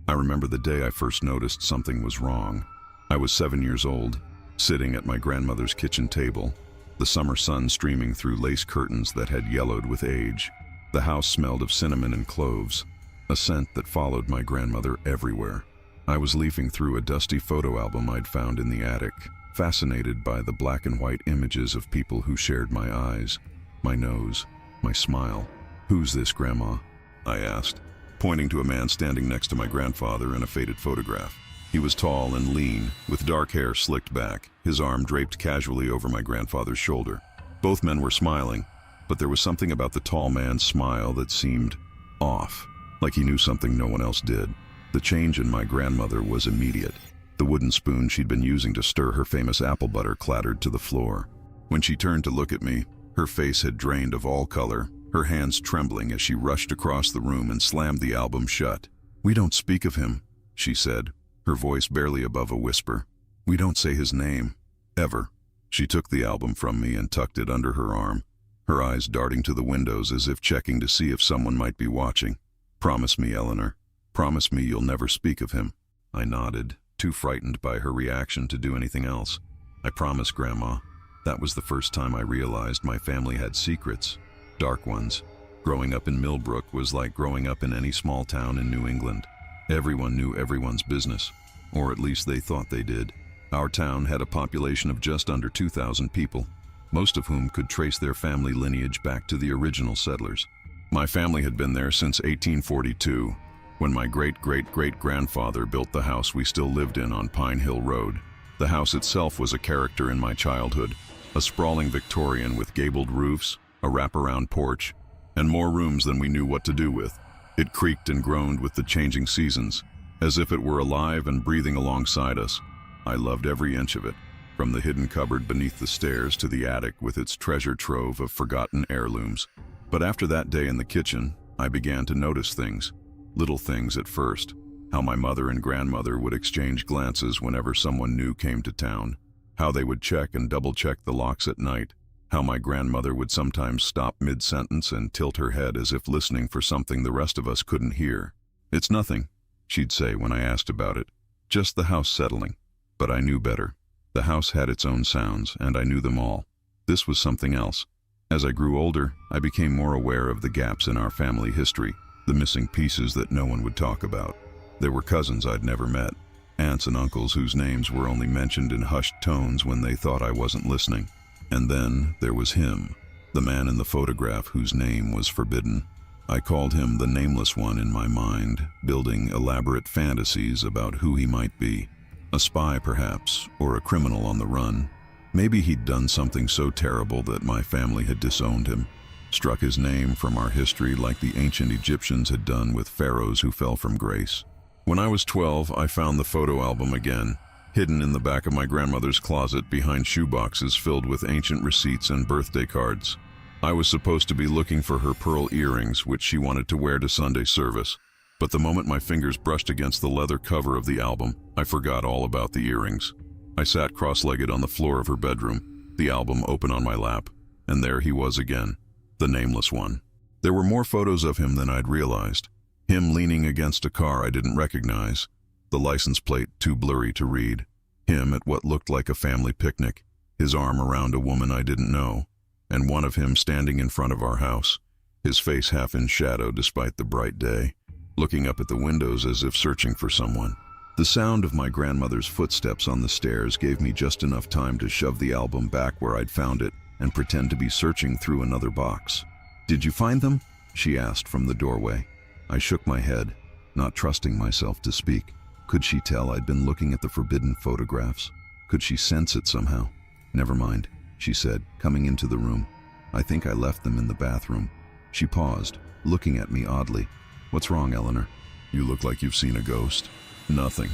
I remember the day I first noticed something was wrong. I was 7 years old, sitting at my grandmother's kitchen table, the summer sun streaming through lace curtains that had yellowed with age. The house smelled of cinnamon and cloves, a scent that followed my grandmother everywhere. I was leafing through a dusty photo album I'd found in the attic, fascinated by the black and white images of people who shared my eyes, my nose, my smile. "Who's this, Grandma?" I asked, pointing to a man standing next to my grandfather in a faded photograph. He was tall and lean, with dark hair slicked back, his arm draped casually over my grandfather's shoulder. Both men were smiling, but there was something about the tall man's smile that seemed off, like he knew something no one else did. The change in my grandmother was immediate. The wooden spoon she'd been using to stir her famous apple butter clattered to the floor. When she turned to look at me, her face had drained of all color, her hands trembling as she rushed across the room and slammed the album shut. "We don't speak of him," she said, her voice barely above a whisper. "We don't say his name, ever." She took the album from me and tucked it under her arm, her eyes darting to the windows as if checking to see if someone might be watching. "Promise me, Eleanor. Promise me you'll never speak of him." I nodded, too frightened by her reaction to do anything else. "I promise, Grandma." That was the first time I realized my family had secrets, dark ones. Growing up in Millbrook was like growing up in any small town in New England. Everyone knew everyone's business, or at least they thought they did. Our town had a population of just under 2,000 people, most of whom could trace their family lineage back to the original settlers. My family had been there since 1842, when my great-great-great-grandfather built the house we still lived in on Pine Hill Road. The house itself was a character in my childhood, a sprawling Victorian with gabled roofs, a wraparound porch, and more rooms than we knew what to do with. It creaked and groaned with the changing seasons, as if it were alive and breathing alongside us. I loved every inch of it, from the hidden cupboard beneath the stairs to the attic with its treasure trove of forgotten heirlooms. But after that day in the kitchen, I began to notice things. Little things at first. How my mother and grandmother would exchange glances whenever someone new came to town. How they would check and double-check the locks at night. How my grandmother would sometimes stop mid-sentence and tilt her head as if listening for something the rest of us couldn't hear. "It's nothing," she'd say when I asked about it. "Just the house settling." But I knew better. The house had its own sounds, and I knew them all. This was something else. As I grew older, I became more aware of the gaps in our family history, the missing pieces that no one would talk about. There were cousins I'd never met, aunts and uncles whose names were only mentioned in hushed tones when they thought I wasn't listening. And then there was him, the man in the photograph whose name was forbidden. I called him the Nameless One in my mind, building elaborate fantasies about who he might be. A spy, perhaps, or a criminal on the run. Maybe he'd done something so terrible that my family had disowned him, struck his name from our history like the ancient Egyptians had done with pharaohs who fell from grace. When I was 12, I found the photo album again, hidden in the back of my grandmother's closet behind shoeboxes filled with ancient receipts and birthday cards. I was supposed to be looking for her pearl earrings, which she wanted to wear to Sunday service. But the moment my fingers brushed against the leather cover of the album, I forgot all about the earrings. I sat cross-legged on the floor of her bedroom, the album open on my lap, and there he was again, the Nameless One. There were more photos of him than I'd realized. Him leaning against a car I didn't recognize, the license plate too blurry to read. Him at what looked like a family picnic, his arm around a woman I didn't know, and one of him standing in front of our house, his face half in shadow despite the bright day, looking up at the windows as if searching for someone. The sound of my grandmother's footsteps on the stairs gave me just enough time to shove the album back where I'd found it and pretend to be searching through another box. "Did you find them?" she asked from the doorway. I shook my head, not trusting myself to speak. Could she tell I'd been looking at the forbidden photographs? Could she sense it somehow? "Never mind," she said, coming into the room. "I think I left them in the bathroom." She paused, looking at me oddly. "What's wrong, Eleanor? You look like you've seen a ghost." "Nothing,"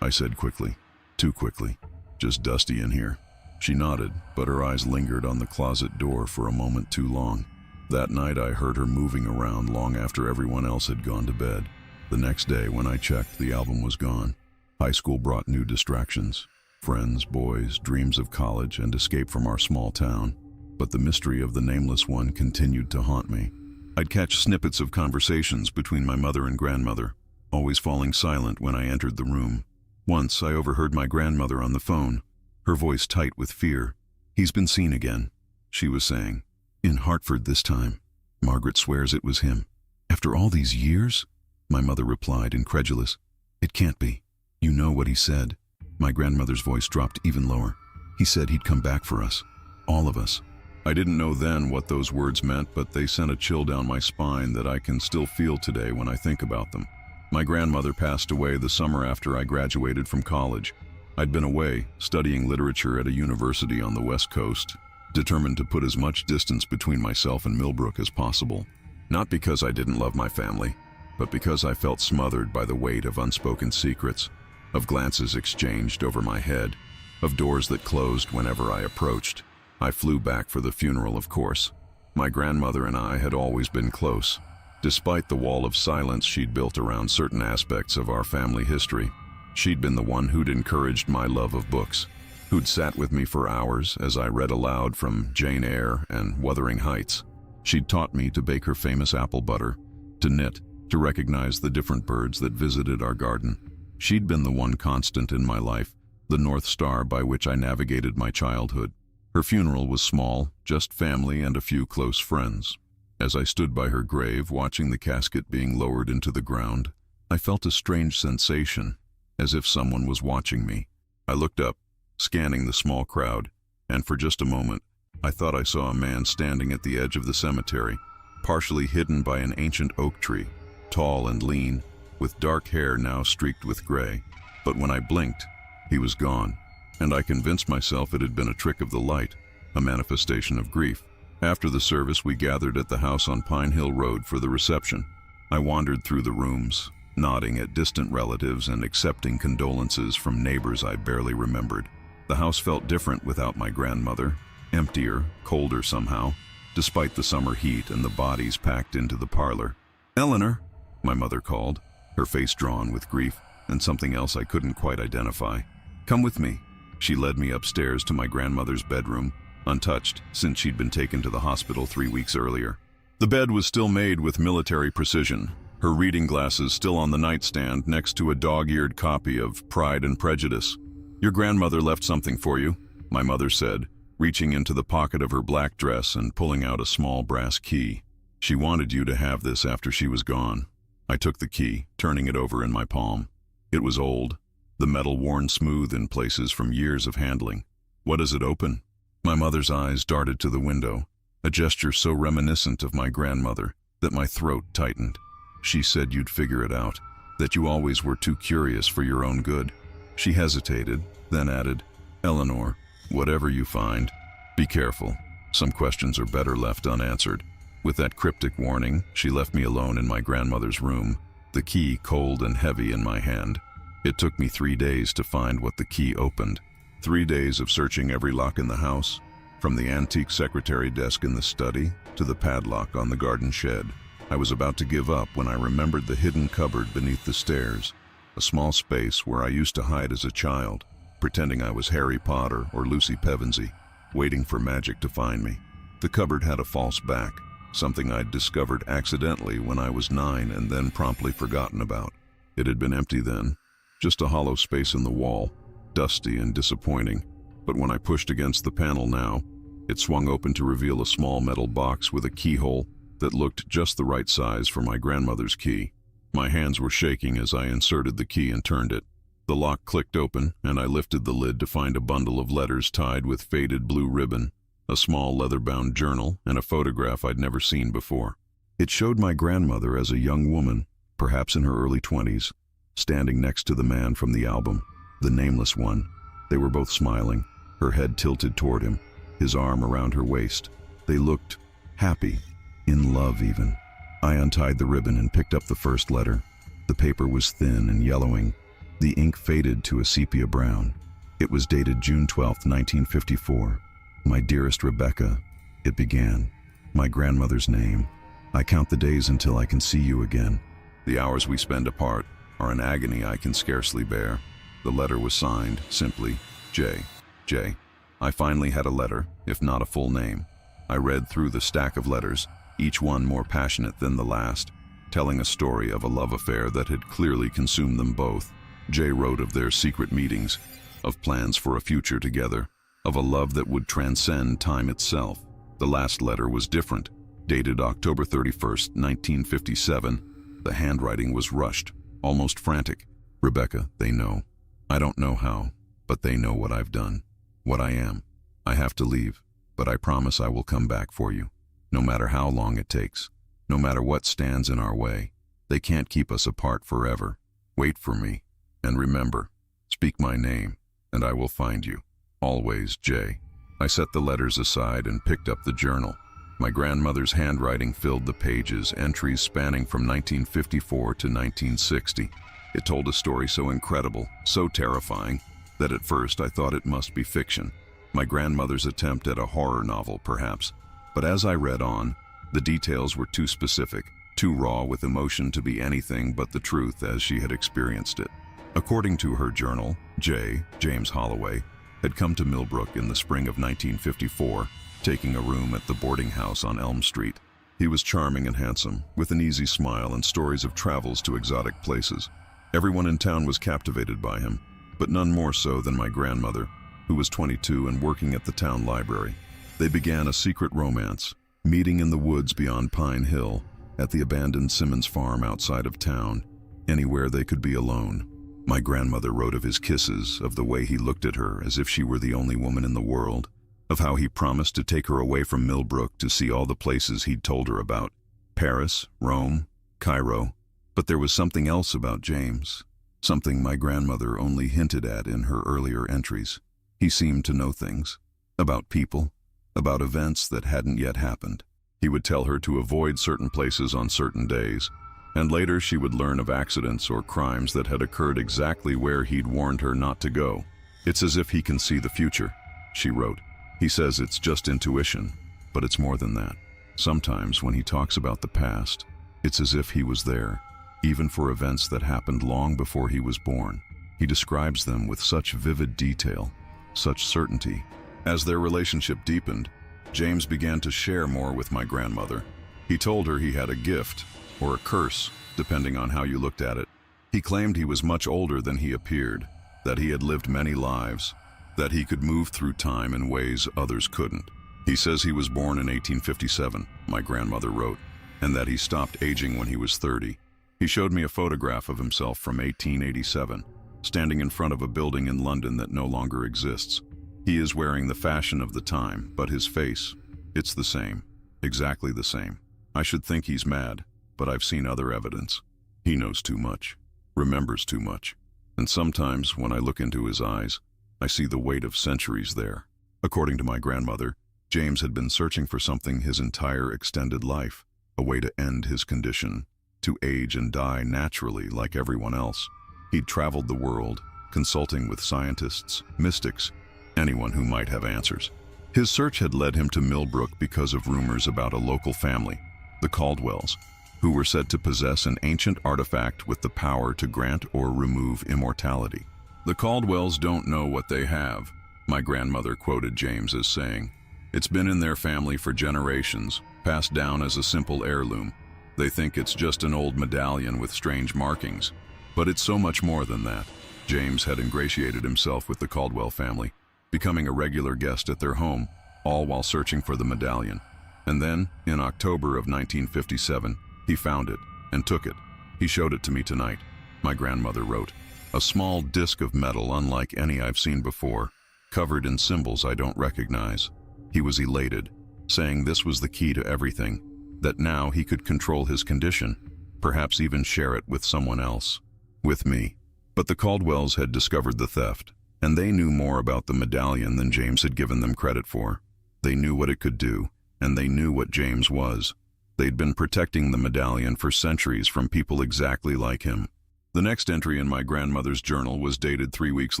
I said quickly. Too quickly. "Just dusty in here." She nodded, but her eyes lingered on the closet door for a moment too long. That night I heard her moving around long after everyone else had gone to bed. The next day, when I checked, the album was gone. High school brought new distractions. Friends, boys, dreams of college, and escape from our small town. But the mystery of the Nameless One continued to haunt me. I'd catch snippets of conversations between my mother and grandmother. always falling silent when I entered the room. Once I overheard my grandmother on the phone, her voice tight with fear. "He's been seen again," she was saying. "In Hartford this time. Margaret swears it was him." "After all these years?" my mother replied, incredulous. "It can't be. You know what he said." My grandmother's voice dropped even lower. "He said he'd come back for us. All of us." I didn't know then what those words meant, but they sent a chill down my spine that I can still feel today when I think about them. My grandmother passed away the summer after I graduated from college. I'd been away, studying literature at a university on the West Coast, determined to put as much distance between myself and Millbrook as possible. Not because I didn't love my family, but because I felt smothered by the weight of unspoken secrets, of glances exchanged over my head, of doors that closed whenever I approached. I flew back for the funeral, of course. My grandmother and I had always been close, despite the wall of silence she'd built around certain aspects of our family history. She'd been the one who'd encouraged my love of books, who'd sat with me for hours as I read aloud from Jane Eyre and Wuthering Heights. She'd taught me to bake her famous apple butter, to knit, to recognize the different birds that visited our garden. She'd been the one constant in my life, the North Star by which I navigated my childhood. Her funeral was small, just family and a few close friends. As I stood by her grave, watching the casket being lowered into the ground, I felt a strange sensation, as if someone was watching me. I looked up, scanning the small crowd, and for just a moment, I thought I saw a man standing at the edge of the cemetery, partially hidden by an ancient oak tree, tall and lean, with dark hair now streaked with gray. But when I blinked, he was gone, and I convinced myself it had been a trick of the light, a manifestation of grief. After the service, we gathered at the house on Pine Hill Road for the reception. I wandered through the rooms, nodding at distant relatives and accepting condolences from neighbors I barely remembered. The house felt different without my grandmother, emptier, colder somehow, despite the summer heat and the bodies packed into the parlor. "Eleanor," my mother called, her face drawn with grief and something else I couldn't quite identify. "Come with me." She led me upstairs to my grandmother's bedroom, untouched since she'd been taken to the hospital 3 weeks earlier. The bed was still made with military precision, her reading glasses still on the nightstand next to a dog-eared copy of Pride and Prejudice. "Your grandmother left something for you," my mother said, reaching into the pocket of her black dress and pulling out a small brass key. "She wanted you to have this after she was gone." I took the key, turning it over in my palm. It was old, the metal worn smooth in places from years of handling. "What does it open?" My mother's eyes darted to the window, a gesture so reminiscent of my grandmother that my throat tightened. "She said you'd figure it out, that you always were too curious for your own good." She hesitated, then added, "Eleanor, whatever you find, be careful. Some questions are better left unanswered." With that cryptic warning, she left me alone in my grandmother's room, the key cold and heavy in my hand. It took me 3 days to find what the key opened. 3 days of searching every lock in the house, from the antique secretary desk in the study to the padlock on the garden shed. I was about to give up when I remembered the hidden cupboard beneath the stairs, a small space where I used to hide as a child, pretending I was Harry Potter or Lucy Pevensey, waiting for magic to find me. The cupboard had a false back, something I'd discovered accidentally when I was 9 and then promptly forgotten about. It had been empty then, just a hollow space in the wall, dusty and disappointing, but when I pushed against the panel now, it swung open to reveal a small metal box with a keyhole that looked just the right size for my grandmother's key. My hands were shaking as I inserted the key and turned it. The lock clicked open, and I lifted the lid to find a bundle of letters tied with faded blue ribbon, a small leather-bound journal, and a photograph I'd never seen before. It showed my grandmother as a young woman, perhaps in her early 20s, standing next to the man from the album, the nameless one. They were both smiling, her head tilted toward him, his arm around her waist. They looked happy, in love even. I untied the ribbon and picked up the first letter. The paper was thin and yellowing. The ink faded to a sepia brown. It was dated June 12, 1954. "My dearest Rebecca," it began. "My grandmother's name. I count the days until I can see you again. The hours we spend apart are an agony I can scarcely bear." The letter was signed, simply, J. J. I finally had a letter, if not a full name. I read through the stack of letters, each one more passionate than the last. telling a story of a love affair that had clearly consumed them both. Jay wrote of their secret meetings, of plans for a future together, of a love that would transcend time itself. The last letter was different, dated October 31st, 1957. The handwriting was rushed, almost frantic. Rebecca, they know. I don't know how, but they know what I've done, what I am. I have to leave, but I promise I will come back for you, no matter how long it takes, no matter what stands in our way. They can't keep us apart forever. Wait for me, and remember, speak my name, and I will find you. Always, Jay. I set the letters aside and picked up the journal. My grandmother's handwriting filled the pages, entries spanning from 1954 to 1960. It told a story so incredible, so terrifying, that at first I thought it must be fiction. My grandmother's attempt at a horror novel, perhaps. But as I read on, the details were too specific, too raw with emotion to be anything but the truth as she had experienced it. According to her journal, James Holloway, had come to Millbrook in the spring of 1954, taking a room at the boarding house on Elm Street. He was charming and handsome, with an easy smile and stories of travels to exotic places. Everyone in town was captivated by him, but none more so than my grandmother, who was 22 and working at the town library. They began a secret romance, meeting in the woods beyond Pine Hill, at the abandoned Simmons farm outside of town, anywhere they could be alone. My grandmother wrote of his kisses, of the way he looked at her as if she were the only woman in the world, of how he promised to take her away from Millbrook to see all the places he'd told her about, Paris, Rome, Cairo. But there was something else about James, something my grandmother only hinted at in her earlier entries. He seemed to know things, about people, about events that hadn't yet happened. He would tell her to avoid certain places on certain days, and later she would learn of accidents or crimes that had occurred exactly where he'd warned her not to go. It's as if he can see the future, she wrote. He says it's just intuition, but it's more than that. Sometimes when he talks about the past, it's as if he was there, even for events that happened long before he was born. He describes them with such vivid detail, such certainty. As their relationship deepened, James began to share more with my grandmother. He told her he had a gift, or a curse, depending on how you looked at it. He claimed he was much older than he appeared, that he had lived many lives, that he could move through time in ways others couldn't. He says he was born in 1857, my grandmother wrote, and that he stopped aging when he was 30. He showed me a photograph of himself from 1887, standing in front of a building in London that no longer exists. He is wearing the fashion of the time, but his face, it's the same, exactly the same. I should think he's mad, but I've seen other evidence. He knows too much, remembers too much, and sometimes when I look into his eyes, I see the weight of centuries there. According to my grandmother, James had been searching for something his entire extended life, a way to end his condition, to age and die naturally like everyone else. He'd traveled the world, consulting with scientists, mystics, anyone who might have answers. His search had led him to Millbrook because of rumors about a local family, the Caldwells, who were said to possess an ancient artifact with the power to grant or remove immortality. The Caldwells don't know what they have, my grandmother quoted James as saying. It's been in their family for generations, passed down as a simple heirloom. They think it's just an old medallion with strange markings. But it's so much more than that. James had ingratiated himself with the Caldwell family, becoming a regular guest at their home, all while searching for the medallion. And then, in October of 1957, he found it and took it. He showed it to me tonight, my grandmother wrote. A small disc of metal unlike any I've seen before, covered in symbols I don't recognize. He was elated, saying this was the key to everything, that now he could control his condition, perhaps even share it with someone else, with me. But the Caldwells had discovered the theft, and they knew more about the medallion than James had given them credit for. They knew what it could do, and they knew what James was. They'd been protecting the medallion for centuries from people exactly like him. The next entry in my grandmother's journal was dated 3 weeks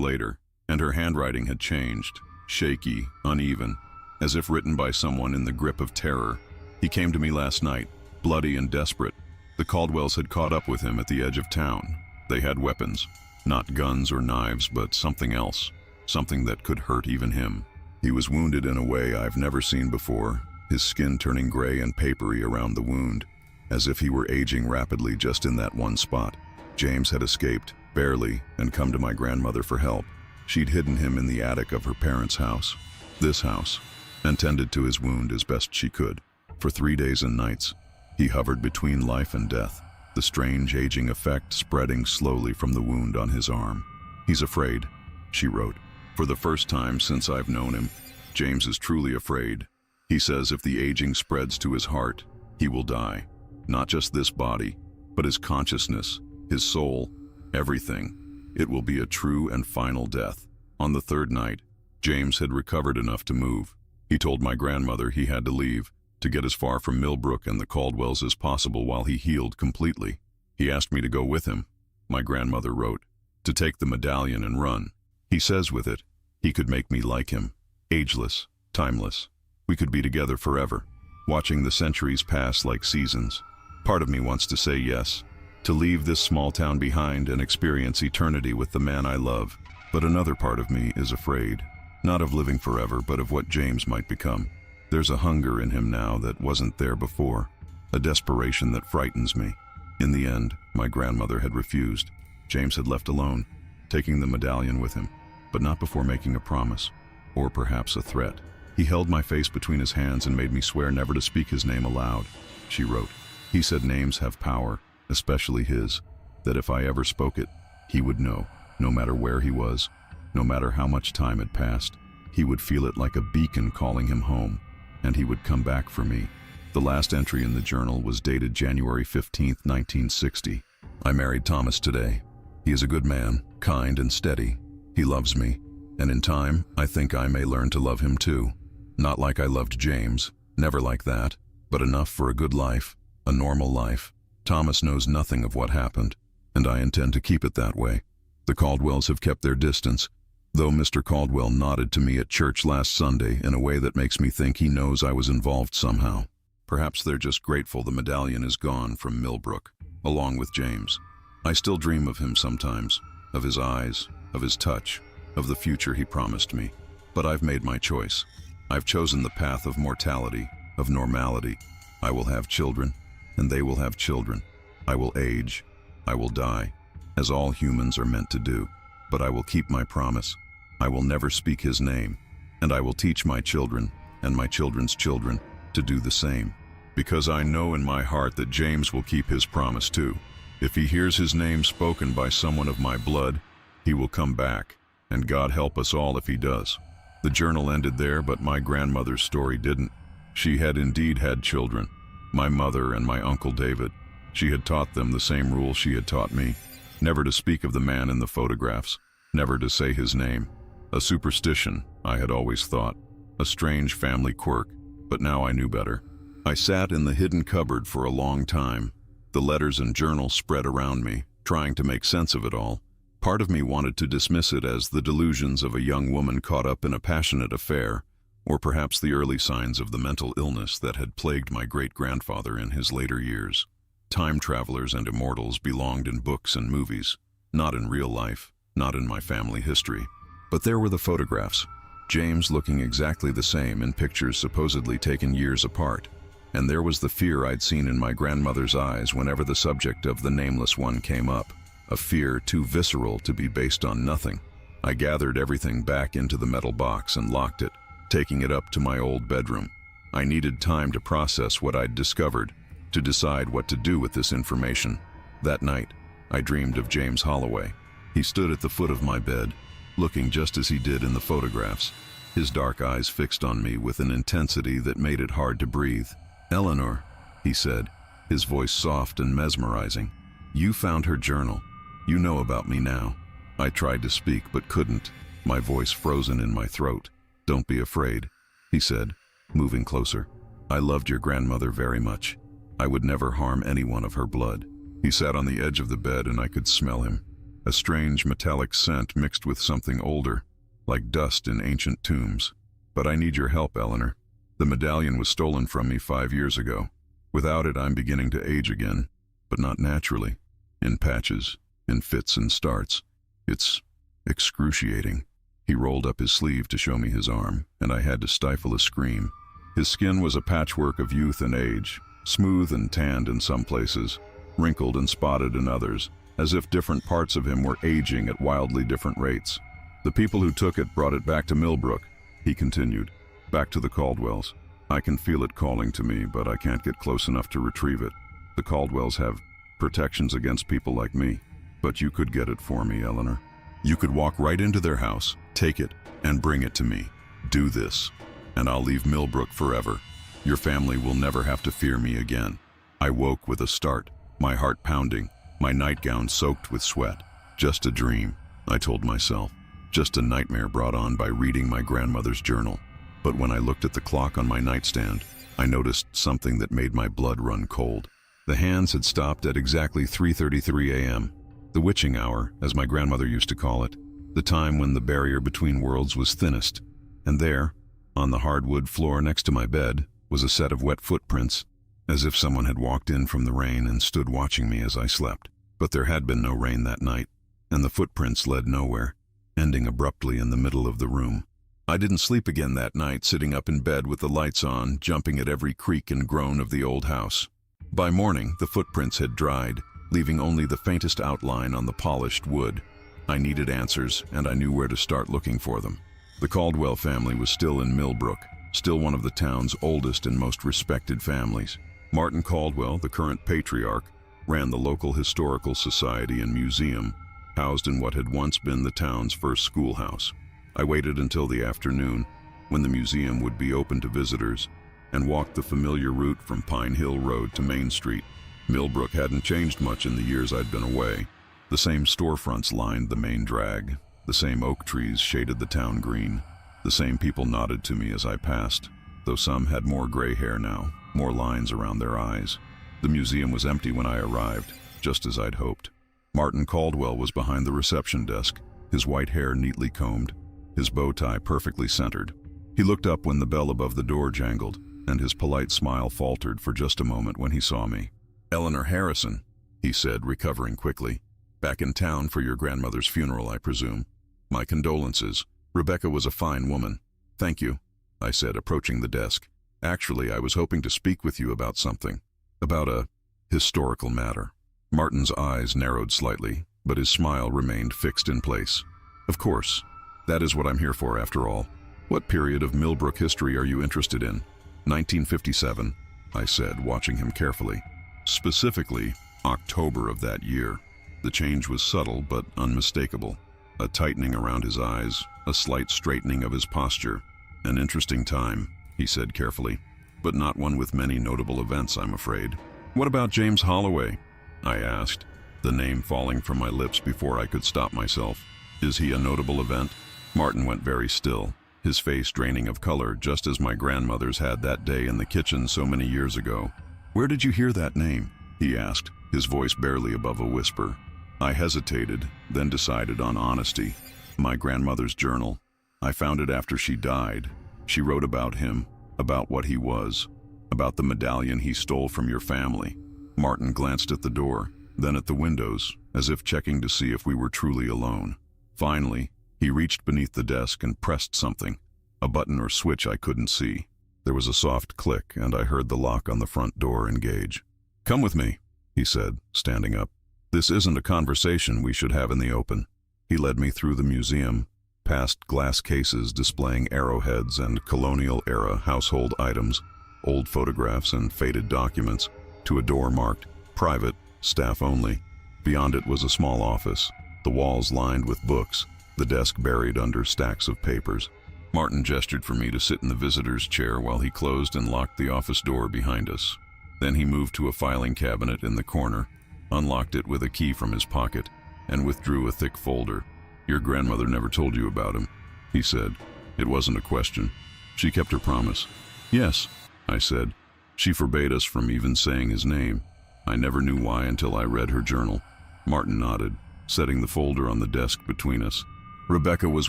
later, and her handwriting had changed, shaky, uneven, as if written by someone in the grip of terror. He came to me last night, bloody and desperate. The Caldwells had caught up with him at the edge of town. They had weapons, not guns or knives, but something else, something that could hurt even him. He was wounded in a way I've never seen before, his skin turning gray and papery around the wound, as if he were aging rapidly just in that one spot. James had escaped, barely, and come to my grandmother for help. She'd hidden him in the attic of her parents' house, this house, and tended to his wound as best she could. For 3 days and nights, he hovered between life and death, the strange aging effect spreading slowly from the wound on his arm. "He's afraid," she wrote. "For the first time since I've known him, James is truly afraid. He says if the aging spreads to his heart, he will die. Not just this body, but his consciousness, his soul, everything. It will be a true and final death." On the third night, James had recovered enough to move. He told my grandmother he had to leave, to get as far from Millbrook and the Caldwells as possible while he healed completely. He asked me to go with him, my grandmother wrote, to take the medallion and run. He says with it, he could make me like him, ageless, timeless. We could be together forever, watching the centuries pass like seasons. Part of me wants to say yes, to leave this small town behind and experience eternity with the man I love. But another part of me is afraid, not of living forever, but of what James might become. There's a hunger in him now that wasn't there before, a desperation that frightens me. In the end, my grandmother had refused. James had left alone, taking the medallion with him, but not before making a promise, or perhaps a threat. "He held my face between his hands and made me swear never to speak his name aloud," she wrote. "He said names have power, especially his, that if I ever spoke it, he would know, no matter where he was, no matter how much time had passed. He would feel it like a beacon calling him home, and he would come back for me." The last entry in the journal was dated January 15, 1960. "I married Thomas today. He is a good man, kind and steady. He loves me, and in time, I think I may learn to love him too. Not like I loved James, never like that, but enough for a good life, a normal life. Thomas knows nothing of what happened, and I intend to keep it that way. The Caldwells have kept their distance, though Mr. Caldwell nodded to me at church last Sunday in a way that makes me think he knows I was involved somehow. Perhaps they're just grateful the medallion is gone from Millbrook, along with James. I still dream of him sometimes, of his eyes, of his touch, of the future he promised me. But I've made my choice. I've chosen the path of mortality, of normality. I will have children, and they will have children. I will age, I will die, as all humans are meant to do. But I will keep my promise. I will never speak his name, and I will teach my children, and my children's children, to do the same. Because I know in my heart that James will keep his promise too. If he hears his name spoken by someone of my blood, he will come back, and God help us all if he does." The journal ended there, but my grandmother's story didn't. She had indeed had children, my mother and my Uncle David. She had taught them the same rule she had taught me, never to speak of the man in the photographs, never to say his name. A superstition, I had always thought, a strange family quirk, but now I knew better. I sat in the hidden cupboard for a long time, the letters and journals spread around me, trying to make sense of it all. Part of me wanted to dismiss it as the delusions of a young woman caught up in a passionate affair, or perhaps the early signs of the mental illness that had plagued my great-grandfather in his later years. Time travelers and immortals belonged in books and movies, not in real life, not in my family history. But there were the photographs, James looking exactly the same in pictures supposedly taken years apart. And there was the fear I'd seen in my grandmother's eyes whenever the subject of the nameless one came up, a fear too visceral to be based on nothing. I gathered everything back into the metal box and locked it, taking it up to my old bedroom. I needed time to process what I'd discovered, to decide what to do with this information. That night, I dreamed of James Holloway. He stood at the foot of my bed, looking just as he did in the photographs, his dark eyes fixed on me with an intensity that made it hard to breathe. "Eleanor," he said, his voice soft and mesmerizing, "you found her journal. You know about me now." I tried to speak but couldn't, my voice frozen in my throat. "Don't be afraid," he said, moving closer. "I loved your grandmother very much. I would never harm anyone of her blood." He sat on the edge of the bed and I could smell him. A strange metallic scent mixed with something older, like dust in ancient tombs. "But I need your help, Eleanor. The medallion was stolen from me 5 years ago. Without it, I'm beginning to age again, but not naturally, in patches, in fits and starts. It's excruciating." He rolled up his sleeve to show me his arm, and I had to stifle a scream. His skin was a patchwork of youth and age, smooth and tanned in some places, wrinkled and spotted in others, as if different parts of him were aging at wildly different rates. The people who took it brought it back to Millbrook, he continued, back to the Caldwells. I can feel it calling to me, but I can't get close enough to retrieve it. The Caldwells have protections against people like me, but you could get it for me, Eleanor. You could walk right into their house, take it, and bring it to me. Do this, and I'll leave Millbrook forever. Your family will never have to fear me again. I woke with a start, my heart pounding, my nightgown soaked with sweat. Just a dream, I told myself. Just a nightmare brought on by reading my grandmother's journal. But when I looked at the clock on my nightstand, I noticed something that made my blood run cold. The hands had stopped at exactly 3:33 a.m., the witching hour, as my grandmother used to call it, the time when the barrier between worlds was thinnest. And there, on the hardwood floor next to my bed, was a set of wet footprints, as if someone had walked in from the rain and stood watching me as I slept. But there had been no rain that night, and the footprints led nowhere, ending abruptly in the middle of the room. I didn't sleep again that night, sitting up in bed with the lights on, jumping at every creak and groan of the old house. By morning, the footprints had dried, leaving only the faintest outline on the polished wood. I needed answers, and I knew where to start looking for them. The Caldwell family was still in Millbrook, still one of the town's oldest and most respected families. Martin Caldwell, the current patriarch, ran the local historical society and museum, housed in what had once been the town's first schoolhouse. I waited until the afternoon, when the museum would be open to visitors, and walked the familiar route from Pine Hill Road to Main Street. Millbrook hadn't changed much in the years I'd been away. The same storefronts lined the main drag, the same oak trees shaded the town green, the same people nodded to me as I passed, though some had more gray hair now, more lines around their eyes. The museum was empty when I arrived, just as I'd hoped. Martin Caldwell was behind the reception desk, his white hair neatly combed, his bow tie perfectly centered. He looked up when the bell above the door jangled, and his polite smile faltered for just a moment when he saw me. "Eleanor Harrison," he said, recovering quickly. "Back in town for your grandmother's funeral, I presume. My condolences. Rebecca was a fine woman." "Thank you," I said, approaching the desk. "Actually, I was hoping to speak with you about something. About a historical matter." Martin's eyes narrowed slightly, but his smile remained fixed in place. "Of course. That is what I'm here for, after all. What period of Millbrook history are you interested in?" 1957, I said, watching him carefully. Specifically, October of that year. The change was subtle but unmistakable. A tightening around his eyes, a slight straightening of his posture. "An interesting time," he said carefully, "but not one with many notable events, I'm afraid." "What about James Holloway?" I asked, the name falling from my lips before I could stop myself. "Is he a notable event?" Martin went very still, his face draining of color, just as my grandmother's had that day in the kitchen so many years ago. "Where did you hear that name?" he asked, his voice barely above a whisper. I hesitated, then decided on honesty. "My grandmother's journal. I found it after she died. She wrote about him, about what he was, about the medallion he stole from your family." Martin glanced at the door, then at the windows, as if checking to see if we were truly alone. Finally, he reached beneath the desk and pressed something, a button or switch I couldn't see. There was a soft click, and I heard the lock on the front door engage. "Come with me," he said, standing up. "This isn't a conversation we should have in the open." He led me through the museum, past glass cases displaying arrowheads and colonial-era household items, old photographs and faded documents, to a door marked "Private, Staff Only." Beyond it was a small office, the walls lined with books, the desk buried under stacks of papers. Martin gestured for me to sit in the visitor's chair while he closed and locked the office door behind us. Then he moved to a filing cabinet in the corner, unlocked it with a key from his pocket, and withdrew a thick folder. "Your grandmother never told you about him," he said. It wasn't a question. "She kept her promise." "Yes," I said. "She forbade us from even saying his name. I never knew why until I read her journal." Martin nodded, setting the folder on the desk between us. "Rebecca was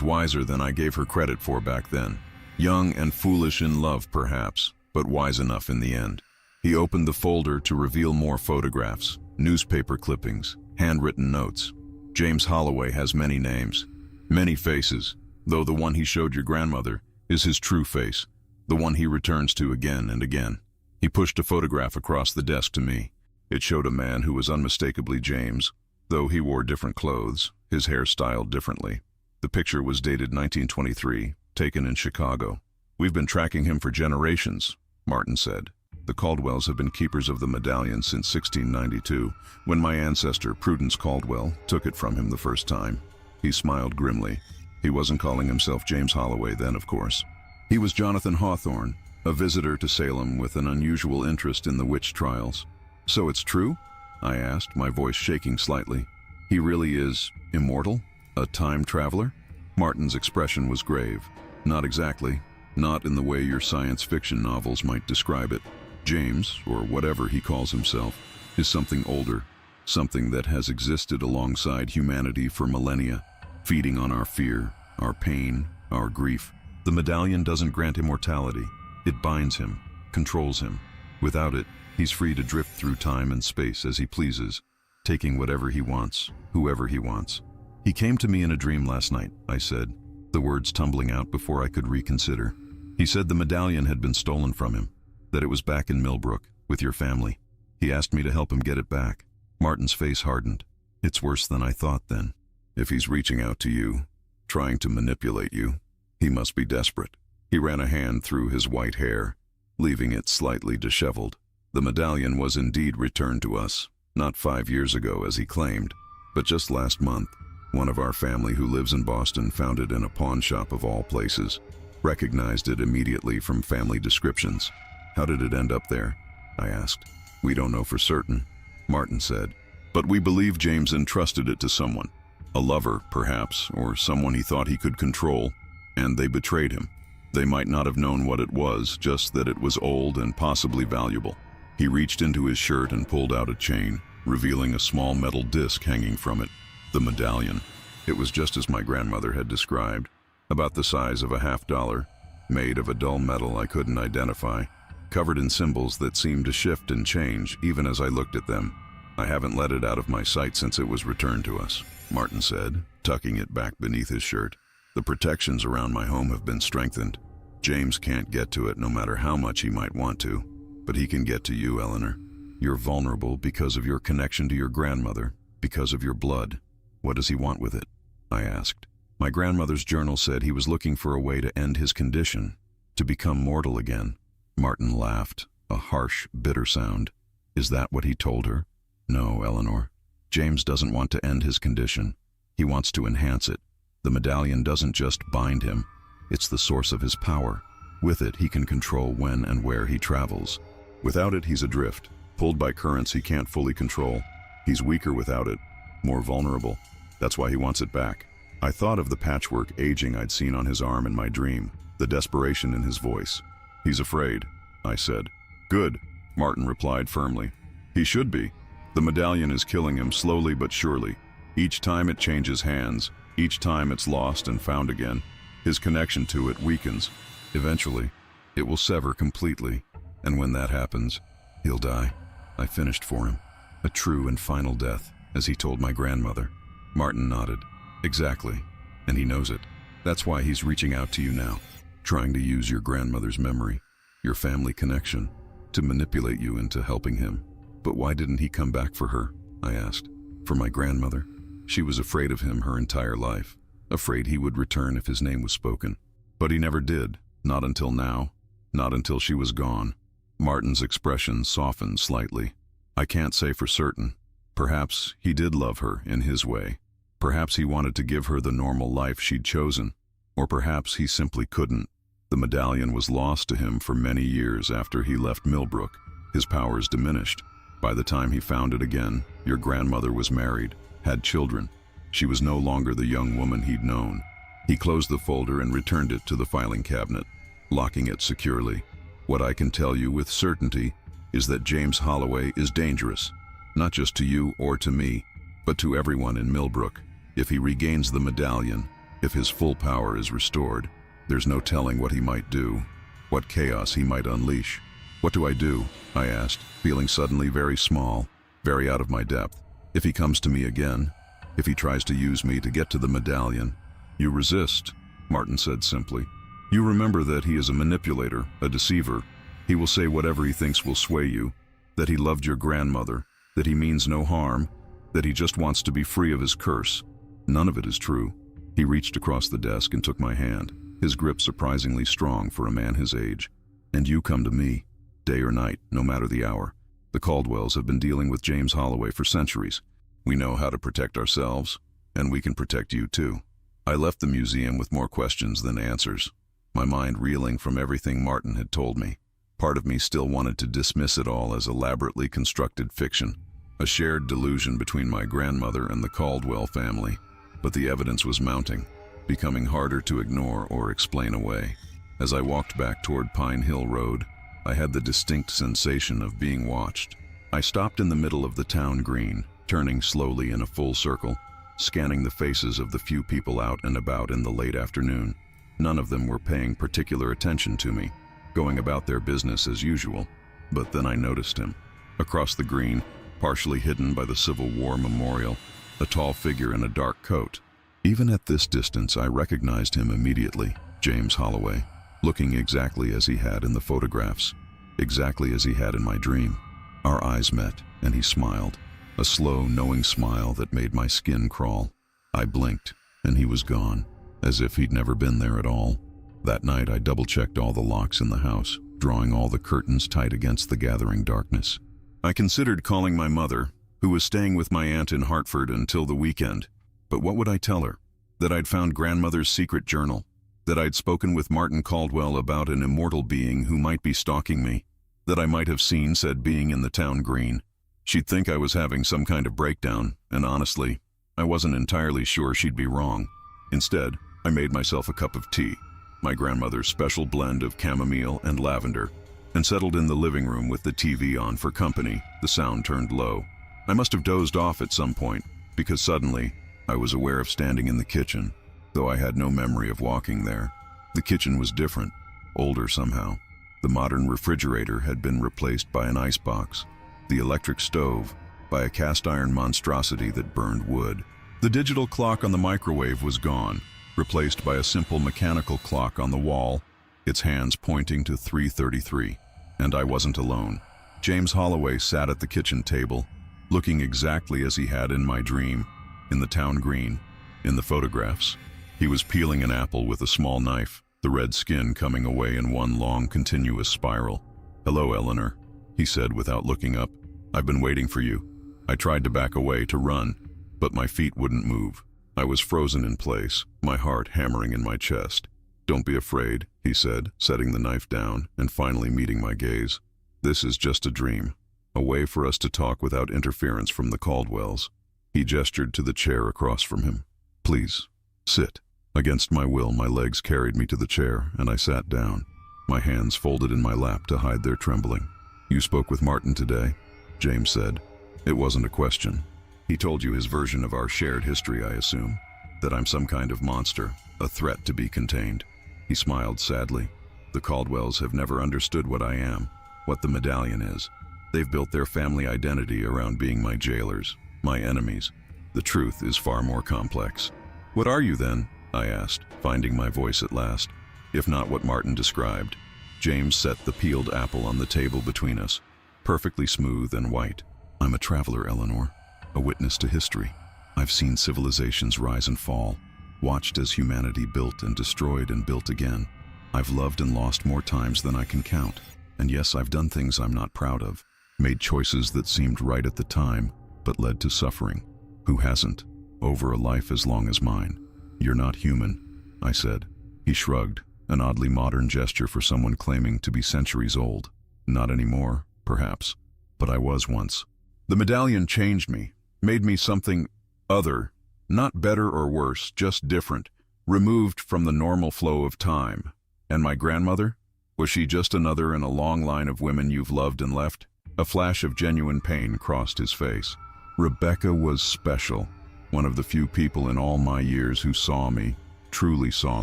wiser than I gave her credit for back then. Young and foolish in love, perhaps, but wise enough in the end." He opened the folder to reveal more photographs, newspaper clippings, handwritten notes. "James Holloway has many names, many faces, though the one he showed your grandmother is his true face, the one he returns to again and again." He pushed a photograph across the desk to me. It showed a man who was unmistakably James, though he wore different clothes, his hair styled differently. The picture was dated 1923, taken in Chicago. "We've been tracking him for generations," Martin said. "The Caldwells have been keepers of the medallion since 1692, when my ancestor, Prudence Caldwell, took it from him the first time." He smiled grimly. He wasn't calling himself James Holloway then, of course. He was Jonathan Hawthorne, a visitor to Salem with an unusual interest in the witch trials. "So it's true?" I asked, my voice shaking slightly. "He really is immortal? A time traveler?" Martin's expression was grave. "Not exactly. Not in the way your science fiction novels might describe it. James, or whatever he calls himself, is something older, something that has existed alongside humanity for millennia, feeding on our fear, our pain, our grief. The medallion doesn't grant immortality. It binds him, controls him. Without it, he's free to drift through time and space as he pleases, taking whatever he wants, whoever he wants." "He came to me in a dream last night," I said, the words tumbling out before I could reconsider. "He said the medallion had been stolen from him, that it was back in Millbrook, with your family. He asked me to help him get it back." Martin's face hardened. "It's worse than I thought then. If he's reaching out to you, trying to manipulate you, he must be desperate." He ran a hand through his white hair, leaving it slightly disheveled. "The medallion was indeed returned to us, not 5 years ago as he claimed, but just last month. One of our family who lives in Boston found it in a pawn shop of all places. Recognized it immediately from family descriptions." "How did it end up there?" I asked. "We don't know for certain," Martin said. "But we believe James entrusted it to someone. A lover, perhaps, or someone he thought he could control, and they betrayed him. They might not have known what it was, just that it was old and possibly valuable." He reached into his shirt and pulled out a chain, revealing a small metal disc hanging from it. The medallion. It was just as my grandmother had described, about the size of a $50, made of a dull metal I couldn't identify, covered in symbols that seemed to shift and change even as I looked at them. "I haven't let it out of my sight since it was returned to us," Martin said, tucking it back beneath his shirt. "The protections around my home have been strengthened. James can't get to it no matter how much he might want to, but he can get to you, Eleanor. You're vulnerable because of your connection to your grandmother, because of your blood. What does he want with it?" I asked. "My grandmother's journal said he was looking for a way to end his condition, to become mortal again." Martin laughed, a harsh, bitter sound. "Is that what he told her?" "No, Eleanor. James doesn't want to end his condition. He wants to enhance it. The medallion doesn't just bind him. It's the source of his power. With it, he can control when and where he travels. Without it, he's adrift, pulled by currents he can't fully control. He's weaker without it, more vulnerable. That's why he wants it back." I thought of the patchwork aging I'd seen on his arm in my dream, the desperation in his voice. "He's afraid," I said. "Good," Martin replied firmly. "He should be. The medallion is killing him slowly but surely. Each time it changes hands, each time it's lost and found again, his connection to it weakens. Eventually, it will sever completely, and when that happens, he'll die." I finished for him. "A true and final death, as he told my grandmother." Martin nodded. "Exactly, and he knows it. That's why he's reaching out to you now, trying to use your grandmother's memory, your family connection, to manipulate you into helping him." "But why didn't he come back for her?" I asked. "For my grandmother. She was afraid of him her entire life, afraid he would return if his name was spoken. But he never did, not until now, not until she was gone." Martin's expression softened slightly. "I can't say for certain. Perhaps he did love her in his way. Perhaps he wanted to give her the normal life she'd chosen, or perhaps he simply couldn't. The medallion was lost to him for many years after he left Millbrook. His powers diminished. By the time he found it again, your grandmother was married, had children. She was no longer the young woman he'd known." He closed the folder and returned it to the filing cabinet, locking it securely. "What I can tell you with certainty is that James Holloway is dangerous, not just to you or to me, but to everyone in Millbrook. If he regains the medallion, if his full power is restored, there's no telling what he might do, what chaos he might unleash." "What do I do?" I asked, feeling suddenly very small, very out of my depth. "If he comes to me again, if he tries to use me to get to the medallion." "You resist," Martin said simply. "You remember that he is a manipulator, a deceiver. He will say whatever he thinks will sway you, that he loved your grandmother, that he means no harm, that he just wants to be free of his curse. None of it is true. He reached across the desk and took my hand, his grip surprisingly strong for a man his age. And you come to me, day or night, no matter the hour. The Caldwells have been dealing with James Holloway for centuries. We know how to protect ourselves, and we can protect you too. I left the museum with more questions than answers, my mind reeling from everything Martin had told me. Part of me still wanted to dismiss it all as elaborately constructed fiction, a shared delusion between my grandmother and the Caldwell family. But the evidence was mounting, becoming harder to ignore or explain away. As I walked back toward Pine Hill Road, I had the distinct sensation of being watched. I stopped in the middle of the town green, turning slowly in a full circle, scanning the faces of the few people out and about in the late afternoon. None of them were paying particular attention to me, going about their business as usual. But then I noticed him. Across the green, partially hidden by the Civil War memorial, a tall figure in a dark coat. Even at this distance, I recognized him immediately, James Holloway, looking exactly as he had in the photographs, exactly as he had in my dream. Our eyes met, and he smiled, a slow, knowing smile that made my skin crawl. I blinked, and he was gone, as if he'd never been there at all. That night, I double-checked all the locks in the house, drawing all the curtains tight against the gathering darkness. I considered calling my mother, who was staying with my aunt in Hartford until the weekend. But what would I tell her? That I'd found grandmother's secret journal, that I'd spoken with Martin Caldwell about an immortal being who might be stalking me, that I might have seen said being in the town green. She'd think I was having some kind of breakdown, and honestly, I wasn't entirely sure she'd be wrong. Instead, I made myself a cup of tea, my grandmother's special blend of chamomile and lavender, and settled in the living room with the TV on for company, the sound turned low. I must have dozed off at some point, because suddenly, I was aware of standing in the kitchen, though I had no memory of walking there. The kitchen was different, older somehow. The modern refrigerator had been replaced by an icebox, the electric stove by a cast-iron monstrosity that burned wood. The digital clock on the microwave was gone, replaced by a simple mechanical clock on the wall, its hands pointing to 3:33. And I wasn't alone. James Holloway sat at the kitchen table, looking exactly as he had in my dream, in the town green, in the photographs. He was peeling an apple with a small knife, the red skin coming away in one long, continuous spiral. "Hello, Eleanor," he said without looking up. "I've been waiting for you." I tried to back away, to run, but my feet wouldn't move. I was frozen in place, my heart hammering in my chest. "Don't be afraid," he said, setting the knife down and finally meeting my gaze. "This is just a dream, a way for us to talk without interference from the Caldwells." He gestured to the chair across from him. "Please, sit." Against my will, my legs carried me to the chair, and I sat down, my hands folded in my lap to hide their trembling. "You spoke with Martin today?" James said. It wasn't a question. "He told you his version of our shared history, I assume? That I'm some kind of monster, a threat to be contained?" He smiled sadly. "The Caldwells have never understood what I am, what the medallion is. They've built their family identity around being my jailers, my enemies. The truth is far more complex." "What are you then?" I asked, finding my voice at last. "If not what Martin described." James set the peeled apple on the table between us, perfectly smooth and white. "I'm a traveler, Eleanor, a witness to history. I've seen civilizations rise and fall, watched as humanity built and destroyed and built again. I've loved and lost more times than I can count. And yes, I've done things I'm not proud of, made choices that seemed right at the time, but led to suffering. Who hasn't, over a life as long as mine? "You're not human," I said. He shrugged, an oddly modern gesture for someone claiming to be centuries old. "Not anymore, perhaps, but I was once. The medallion changed me, made me something other, not better or worse, just different, removed from the normal flow of time. And my grandmother? Was she just another in a long line of women you've loved and left?" A flash of genuine pain crossed his face. "Rebecca was special. One of the few people in all my years who saw me, truly saw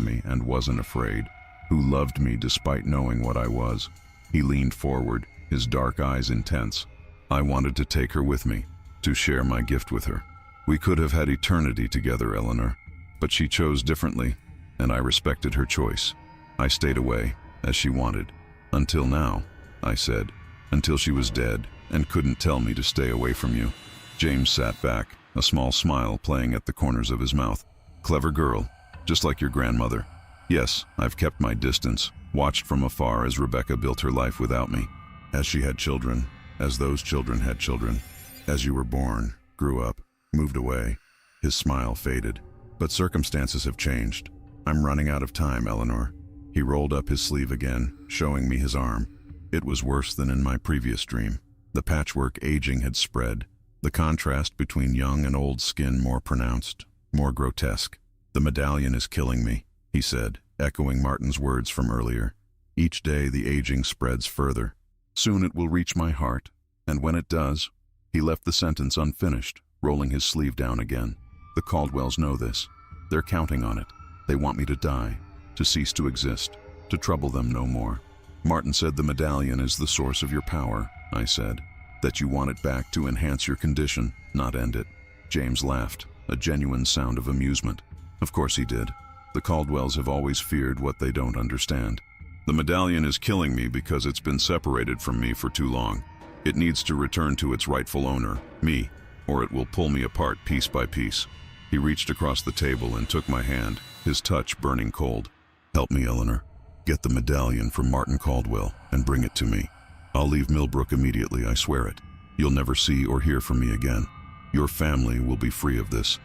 me, and wasn't afraid, who loved me despite knowing what I was." He leaned forward, his dark eyes intense. "I wanted to take her with me, to share my gift with her. We could have had eternity together, Eleanor, but she chose differently, and I respected her choice. I stayed away, as she wanted, until now." I said, until she was dead and couldn't tell me to stay away from you. James sat back, a small smile playing at the corners of his mouth. Clever girl, just like your grandmother. Yes, I've kept my distance, watched from afar as Rebecca built her life without me. As she had children, as those children had children. As you were born, grew up, moved away. His smile faded. But circumstances have changed. I'm running out of time, Eleanor. He rolled up his sleeve again, showing me his arm. It was worse than in my previous dream. The patchwork aging had spread, the contrast between young and old skin more pronounced, more grotesque. The medallion is killing me, he said, echoing Martin's words from earlier. Each day the aging spreads further. Soon it will reach my heart, and when it does, he left the sentence unfinished, rolling his sleeve down again. The Caldwells know this. They're counting on it. They want me to die, to cease to exist, to trouble them no more. Martin said the medallion is the source of your power, I said, that you want it back to enhance your condition, not end it. James laughed, a genuine sound of amusement. Of course he did. The Caldwells have always feared what they don't understand. The medallion is killing me because it's been separated from me for too long. It needs to return to its rightful owner, me, or it will pull me apart piece by piece. He reached across the table and took my hand, his touch burning cold. Help me, Eleanor. Get the medallion from Martin Caldwell and bring it to me. I'll leave Millbrook immediately, I swear it. You'll never see or hear from me again. Your family will be free of this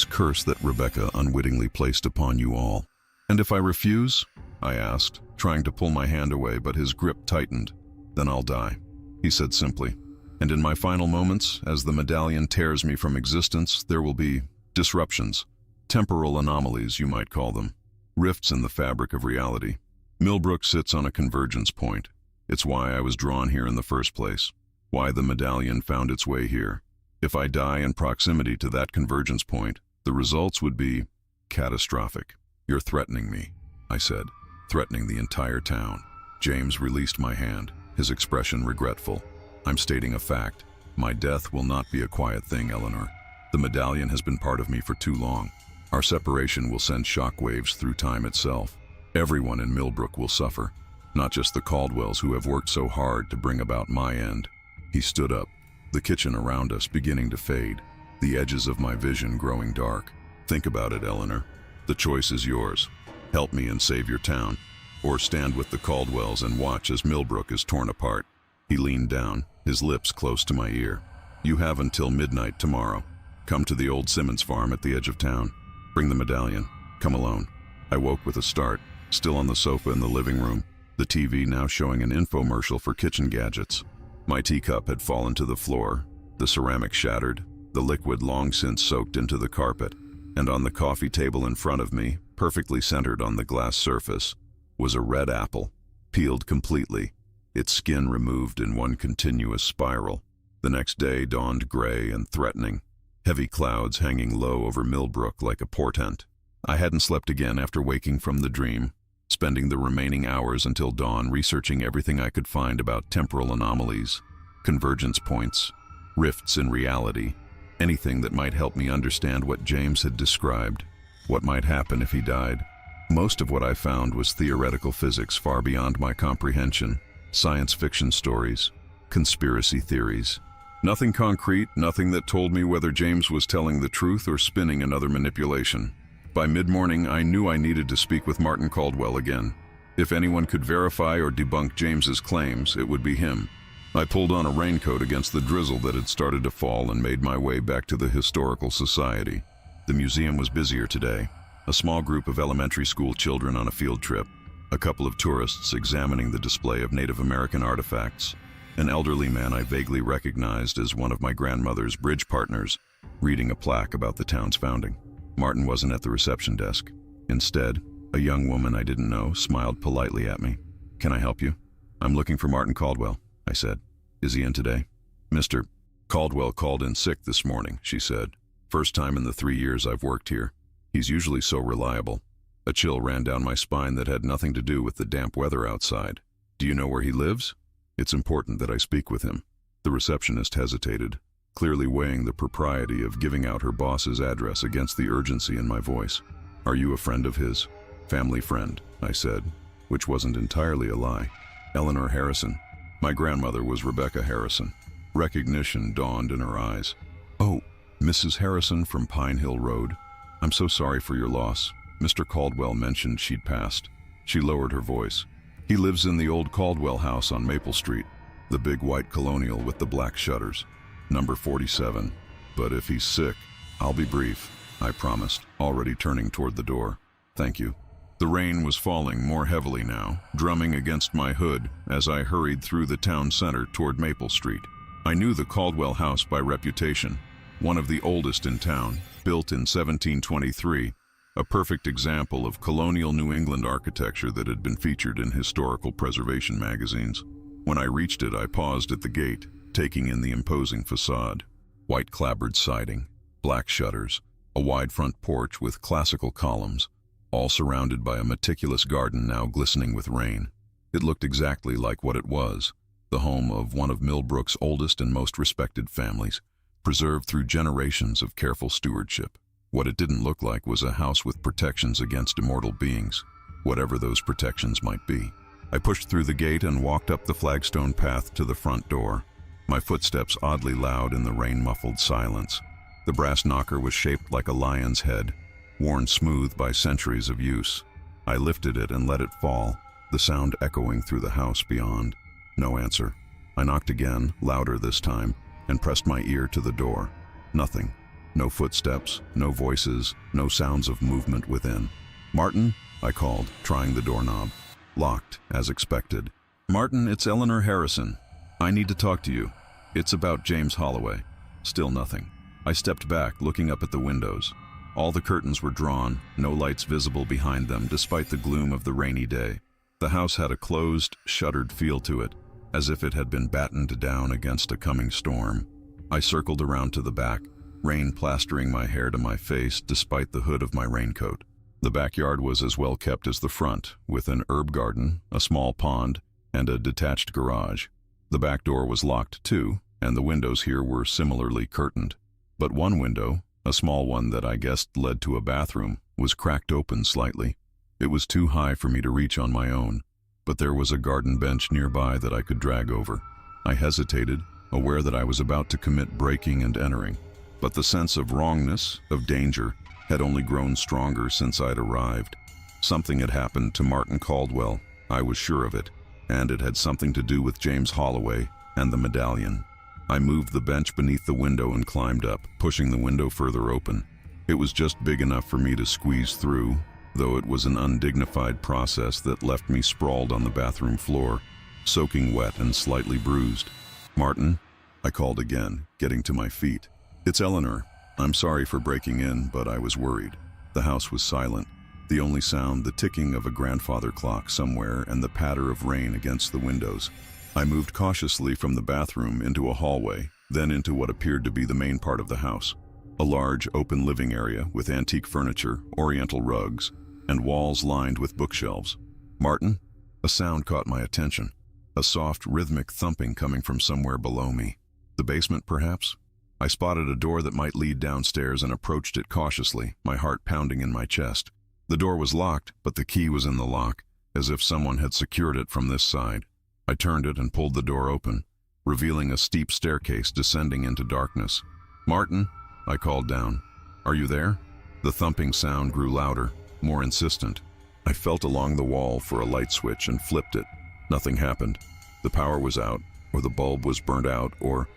curse that Rebecca unwittingly placed upon you all. And if I refuse? I asked, trying to pull my hand away, but his grip tightened. Then I'll die, he said simply. And in my final moments, as the medallion tears me from existence, there will be disruptions, temporal anomalies, you might call them, rifts in the fabric of reality. Millbrook sits on a convergence point. It's why I was drawn here in the first place, why the medallion found its way here. If I die in proximity to that convergence point, the results would be catastrophic. You're threatening me, I said, threatening the entire town. James released my hand, his expression regretful. I'm stating a fact. My death will not be a quiet thing, Eleanor. The medallion has been part of me for too long. Our separation will send shockwaves through time itself. Everyone in Millbrook will suffer, not just the Caldwells who have worked so hard to bring about my end. He stood up, the kitchen around us beginning to fade, the edges of my vision growing dark. Think about it, Eleanor. The choice is yours. Help me and save your town, or stand with the Caldwells and watch as Millbrook is torn apart. He leaned down, his lips close to my ear. You have until midnight tomorrow. Come to the old Simmons farm at the edge of town. Bring the medallion. Come alone. I woke with a start, still on the sofa in the living room, the TV now showing an infomercial for kitchen gadgets. My teacup had fallen to the floor, the ceramic shattered, the liquid long since soaked into the carpet, and on the coffee table in front of me, perfectly centered on the glass surface, was a red apple, peeled completely, its skin removed in one continuous spiral. The next day dawned gray and threatening, heavy clouds hanging low over Millbrook like a portent. I hadn't slept again after waking from the dream, spending the remaining hours until dawn researching everything I could find about temporal anomalies, convergence points, rifts in reality, anything that might help me understand what James had described, what might happen if he died. Most of what I found was theoretical physics far beyond my comprehension, science fiction stories, conspiracy theories. Nothing concrete, nothing that told me whether James was telling the truth or spinning another manipulation. By mid-morning, I knew I needed to speak with Martin Caldwell again. If anyone could verify or debunk James's claims, it would be him. I pulled on a raincoat against the drizzle that had started to fall and made my way back to the Historical Society. The museum was busier today. A small group of elementary school children on a field trip, a couple of tourists examining the display of Native American artifacts, an elderly man I vaguely recognized as one of my grandmother's bridge partners, reading a plaque about the town's founding. Martin wasn't at the reception desk. Instead, a young woman I didn't know smiled politely at me. "Can I help you?" "I'm looking for Martin Caldwell," I said. "Is he in today?" "Mr. Caldwell called in sick this morning," she said. "First time in the 3 years I've worked here. He's usually so reliable." A chill ran down my spine that had nothing to do with the damp weather outside. "Do you know where he lives?" "It's important that I speak with him." The receptionist hesitated, clearly weighing the propriety of giving out her boss's address against the urgency in my voice. "Are you a friend of his?" "Family friend," I said, which wasn't entirely a lie. "Eleanor Harrison." My grandmother was Rebecca Harrison. Recognition dawned in her eyes. "Oh, Mrs. Harrison from Pine Hill Road. I'm so sorry for your loss. Mr. Caldwell mentioned she'd passed." She lowered her voice. "He lives in the old Caldwell house on Maple Street, the big white colonial with the black shutters. Number 47. But if he's sick, I'll be brief," I promised, already turning toward the door. "Thank you." The rain was falling more heavily now, drumming against my hood as I hurried through the town center toward Maple Street. I knew the Caldwell house by reputation, one of the oldest in town, built in 1723, a perfect example of colonial New England architecture that had been featured in historical preservation magazines. When I reached it, I paused at the gate, taking in the imposing facade. White clapboard siding, black shutters, a wide front porch with classical columns, all surrounded by a meticulous garden now glistening with rain. It looked exactly like what it was, the home of one of Millbrook's oldest and most respected families, preserved through generations of careful stewardship. What it didn't look like was a house with protections against immortal beings, whatever those protections might be. I pushed through the gate and walked up the flagstone path to the front door, my footsteps oddly loud in the rain-muffled silence. The brass knocker was shaped like a lion's head, worn smooth by centuries of use. I lifted it and let it fall, the sound echoing through the house beyond. No answer. I knocked again, louder this time, and pressed my ear to the door. Nothing. No footsteps, no voices, no sounds of movement within. "Martin?" I called, trying the doorknob. Locked, as expected. "Martin, it's Eleanor Harrison. I need to talk to you. It's about James Holloway." Still nothing. I stepped back, looking up at the windows. All the curtains were drawn, no lights visible behind them despite the gloom of the rainy day. The house had a closed, shuttered feel to it, as if it had been battened down against a coming storm. I circled around to the back, rain plastering my hair to my face despite the hood of my raincoat. The backyard was as well kept as the front, with an herb garden, a small pond, and a detached garage. The back door was locked too, and the windows here were similarly curtained. But one window, a small one that I guessed led to a bathroom, was cracked open slightly. It was too high for me to reach on my own, but there was a garden bench nearby that I could drag over. I hesitated, aware that I was about to commit breaking and entering. But the sense of wrongness, of danger, had only grown stronger since I'd arrived. Something had happened to Martin Caldwell, I was sure of it, and it had something to do with James Holloway and the medallion. I moved the bench beneath the window and climbed up, pushing the window further open. It was just big enough for me to squeeze through, though it was an undignified process that left me sprawled on the bathroom floor, soaking wet and slightly bruised. "Martin?" I called again, getting to my feet. "It's Eleanor. I'm sorry for breaking in, but I was worried." The house was silent, the only sound the ticking of a grandfather clock somewhere and the patter of rain against the windows. I moved cautiously from the bathroom into a hallway, then into what appeared to be the main part of the house. A large, open living area with antique furniture, oriental rugs, and walls lined with bookshelves. "Martin?" A sound caught my attention, a soft, rhythmic thumping coming from somewhere below me. The basement, perhaps? I spotted a door that might lead downstairs and approached it cautiously, my heart pounding in my chest. The door was locked, but the key was in the lock, as if someone had secured it from this side. I turned it and pulled the door open, revealing a steep staircase descending into darkness. "Martin?" I called down. "Are you there?" The thumping sound grew louder, more insistent. I felt along the wall for a light switch and flipped it. Nothing happened. The power was out, or the bulb was burnt out, or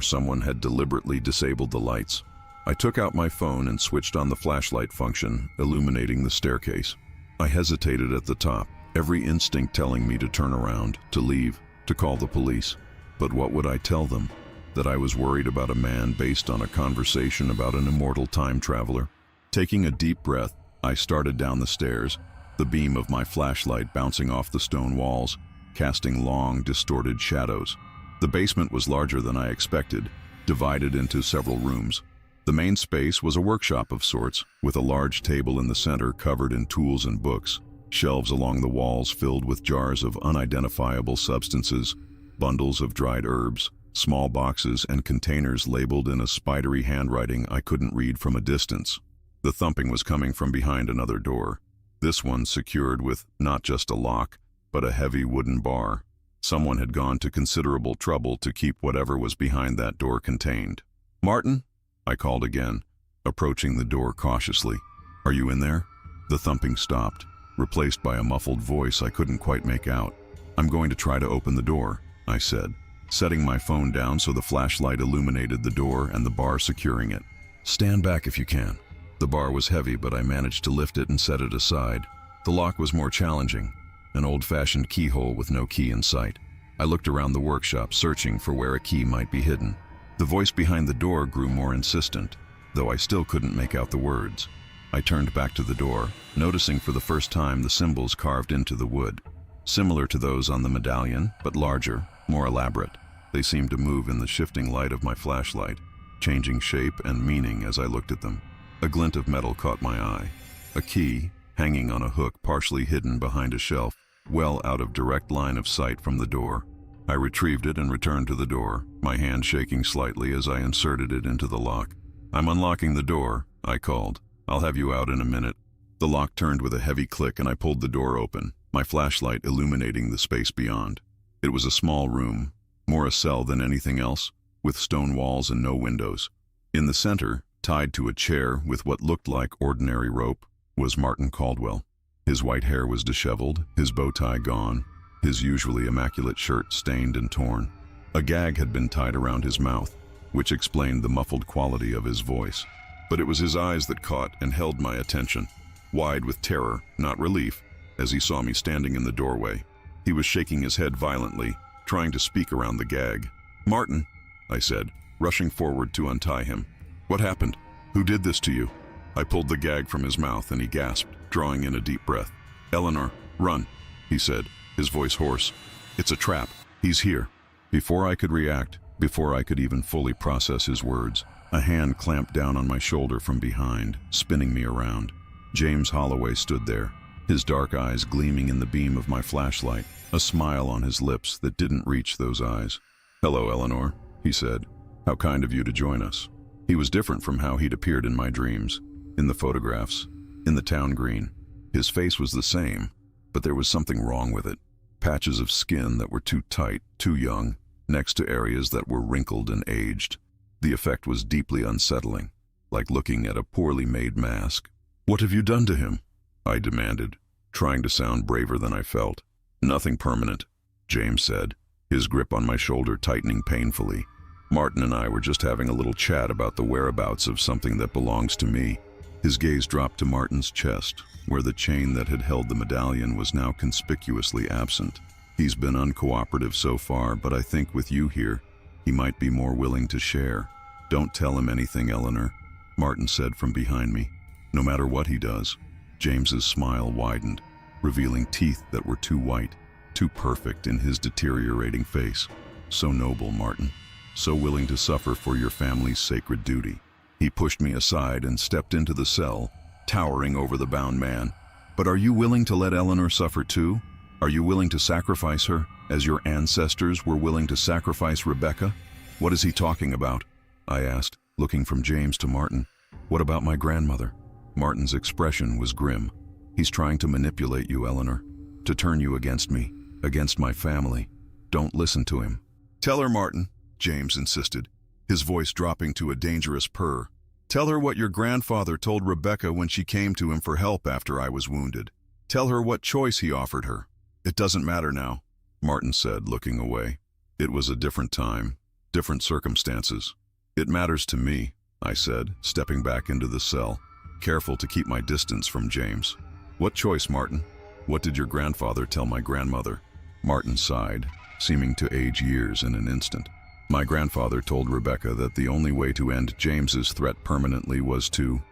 someone had deliberately disabled the lights. I took out my phone and switched on the flashlight function, illuminating the staircase. I hesitated at the top, every instinct telling me to turn around, to leave, to call the police. But what would I tell them? That I was worried about a man based on a conversation about an immortal time traveler? Taking a deep breath, I started down the stairs, the beam of my flashlight bouncing off the stone walls, casting long, distorted shadows. The basement was larger than I expected, divided into several rooms. The main space was a workshop of sorts, with a large table in the center covered in tools and books, shelves along the walls filled with jars of unidentifiable substances, bundles of dried herbs, small boxes and containers labeled in a spidery handwriting I couldn't read from a distance. The thumping was coming from behind another door, this one secured with not just a lock, but a heavy wooden bar. Someone had gone to considerable trouble to keep whatever was behind that door contained. "Martin?" I called again, approaching the door cautiously. "Are you in there?" The thumping stopped, replaced by a muffled voice I couldn't quite make out. "I'm going to try to open the door," I said, setting my phone down so the flashlight illuminated the door and the bar securing it. "Stand back if you can." The bar was heavy, but I managed to lift it and set it aside. The lock was more challenging, an old-fashioned keyhole with no key in sight. I looked around the workshop, searching for where a key might be hidden. The voice behind the door grew more insistent, though I still couldn't make out the words. I turned back to the door, noticing for the first time the symbols carved into the wood. Similar to those on the medallion, but larger, more elaborate. They seemed to move in the shifting light of my flashlight, changing shape and meaning as I looked at them. A glint of metal caught my eye. A key, hanging on a hook partially hidden behind a shelf, well out of direct line of sight from the door. I retrieved it and returned to the door, my hand shaking slightly as I inserted it into the lock. "I'm unlocking the door," I called. "I'll have you out in a minute." The lock turned with a heavy click and I pulled the door open, my flashlight illuminating the space beyond. It was a small room, more a cell than anything else, with stone walls and no windows. In the center, tied to a chair with what looked like ordinary rope, was Martin Caldwell. His white hair was disheveled, his bow tie gone, his usually immaculate shirt stained and torn. A gag had been tied around his mouth, which explained the muffled quality of his voice. But it was his eyes that caught and held my attention, wide with terror, not relief, as he saw me standing in the doorway. He was shaking his head violently, trying to speak around the gag. "Martin," I said, rushing forward to untie him. "What happened? Who did this to you?" I pulled the gag from his mouth and he gasped, drawing in a deep breath. "Eleanor, run," he said, his voice hoarse. "It's a trap. He's here." Before I could react, before I could even fully process his words, a hand clamped down on my shoulder from behind, spinning me around. James Holloway stood there, his dark eyes gleaming in the beam of my flashlight, a smile on his lips that didn't reach those eyes. "Hello, Eleanor," he said. "How kind of you to join us." He was different from how he'd appeared in my dreams, in the photographs, in the town green. His face was the same, but there was something wrong with it. Patches of skin that were too tight, too young, next to areas that were wrinkled and aged. The effect was deeply unsettling, like looking at a poorly made mask. "What have you done to him?" I demanded, trying to sound braver than I felt. "Nothing permanent," James said, his grip on my shoulder tightening painfully. "Martin and I were just having a little chat about the whereabouts of something that belongs to me." His gaze dropped to Martin's chest, where the chain that had held the medallion was now conspicuously absent. "He's been uncooperative so far, but I think with you here, he might be more willing to share." "Don't tell him anything, Eleanor," Martin said from behind me. "No matter what he does." James's smile widened, revealing teeth that were too white, too perfect in his deteriorating face. "So noble, Martin. So willing to suffer for your family's sacred duty." He pushed me aside and stepped into the cell, towering over the bound man. "But are you willing to let Eleanor suffer too? Are you willing to sacrifice her, as your ancestors were willing to sacrifice Rebecca?" "What is he talking about?" I asked, looking from James to Martin. "What about my grandmother?" Martin's expression was grim. "He's trying to manipulate you, Eleanor, to turn you against me, against my family. Don't listen to him." "Tell her, Martin," James insisted, his voice dropping to a dangerous purr. "Tell her what your grandfather told Rebecca when she came to him for help after I was wounded. Tell her what choice he offered her." "It doesn't matter now," Martin said, looking away. "It was a different time, different circumstances." "It matters to me," I said, stepping back into the cell, careful to keep my distance from James. "What choice, Martin? What did your grandfather tell my grandmother?" Martin sighed, seeming to age years in an instant. "My grandfather told Rebecca that the only way to end James's threat permanently was to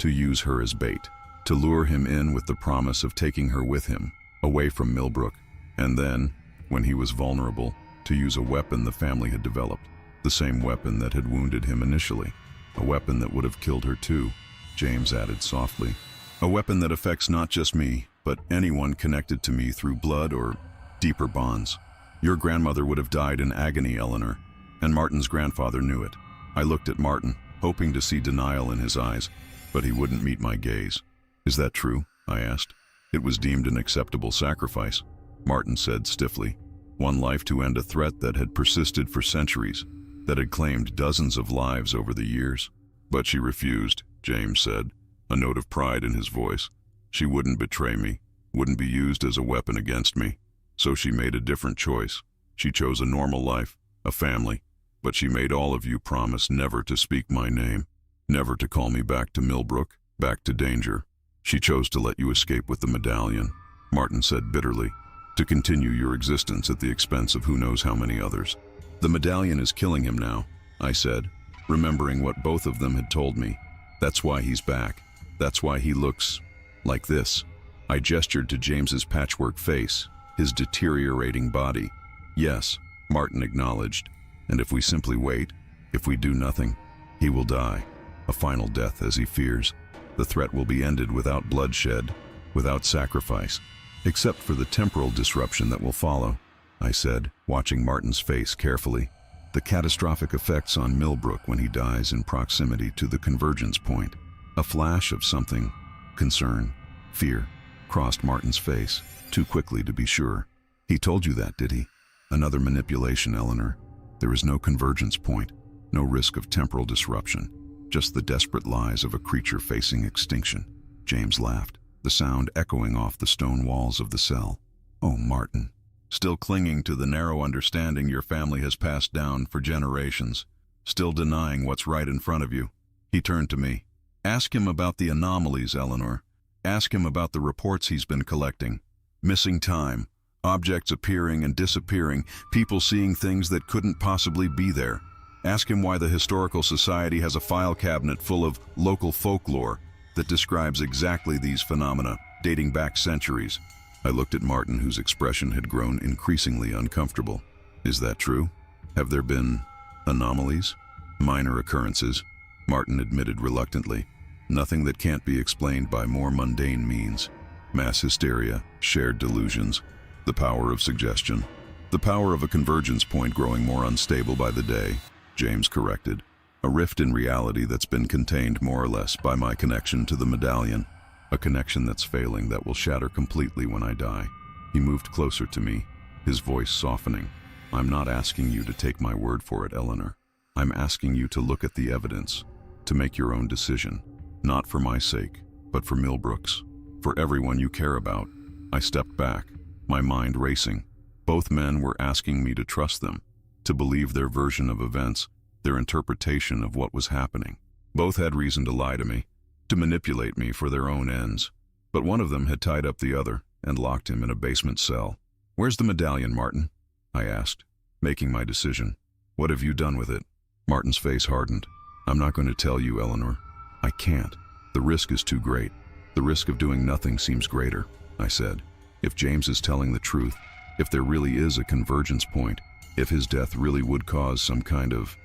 use her as bait, to lure him in with the promise of taking her with him, away from Millbrook, and then, when he was vulnerable, to use a weapon the family had developed, the same weapon that had wounded him initially, a weapon that would have killed her too," James added softly. "A weapon that affects not just me, but anyone connected to me through blood or deeper bonds. Your grandmother would have died in agony, Eleanor, and Martin's grandfather knew it." I looked at Martin, hoping to see denial in his eyes, but he wouldn't meet my gaze. "Is that true?" I asked. "It was deemed an acceptable sacrifice," Martin said stiffly. One life to end a threat that had persisted for centuries, that had claimed dozens of lives over the years. But she refused, James said, a note of pride in his voice. She wouldn't betray me, wouldn't be used as a weapon against me. So she made a different choice. She chose a normal life, a family, but she made all of you promise never to speak my name, never to call me back to Millbrook, back to danger. She chose to let you escape with the medallion, Martin said bitterly, to continue your existence at the expense of who knows how many others. The medallion is killing him now, I said, remembering what both of them had told me. That's why he's back. That's why he looks like this. I gestured to James's patchwork face, his deteriorating body. Yes, Martin acknowledged. And if we simply wait, if we do nothing, he will die. A final death as he fears. The threat will be ended without bloodshed, without sacrifice, except for the temporal disruption that will follow, I said, watching Martin's face carefully. The catastrophic effects on Millbrook when he dies in proximity to the convergence point. A flash of something, concern, fear, crossed Martin's face, too quickly to be sure. He told you that, did he? Another manipulation, Eleanor. There is no convergence point, no risk of temporal disruption, just the desperate lies of a creature facing extinction. James laughed, the sound echoing off the stone walls of the cell. Oh, Martin. Still clinging to the narrow understanding your family has passed down for generations, still denying what's right in front of you. He turned to me. Ask him about the anomalies, Eleanor. Ask him about the reports he's been collecting. Missing time, objects appearing and disappearing, people seeing things that couldn't possibly be there. Ask him why the Historical Society has a file cabinet full of local folklore that describes exactly these phenomena, dating back centuries. I looked at Martin, whose expression had grown increasingly uncomfortable. Is that true? Have there been anomalies? Minor occurrences? Martin admitted reluctantly. Nothing that can't be explained by more mundane means. Mass hysteria, shared delusions, the power of suggestion. The power of a convergence point growing more unstable by the day, James corrected. A rift in reality that's been contained more or less by my connection to the medallion. A connection that's failing, that will shatter completely when I die. He moved closer to me, his voice softening. I'm not asking you to take my word for it, Eleanor. I'm asking you to look at the evidence, to make your own decision. Not for my sake, but for Millbrook's, for everyone you care about. I stepped back, my mind racing. Both men were asking me to trust them, to believe their version of events, their interpretation of what was happening. Both had reason to lie to me, to manipulate me for their own ends. But one of them had tied up the other and locked him in a basement cell. Where's the medallion, Martin? I asked, making my decision. What have you done with it? Martin's face hardened. I'm not going to tell you, Eleanor. I can't. The risk is too great. The risk of doing nothing seems greater, I said. If James is telling the truth, if there really is a convergence point, if his death really would cause some kind of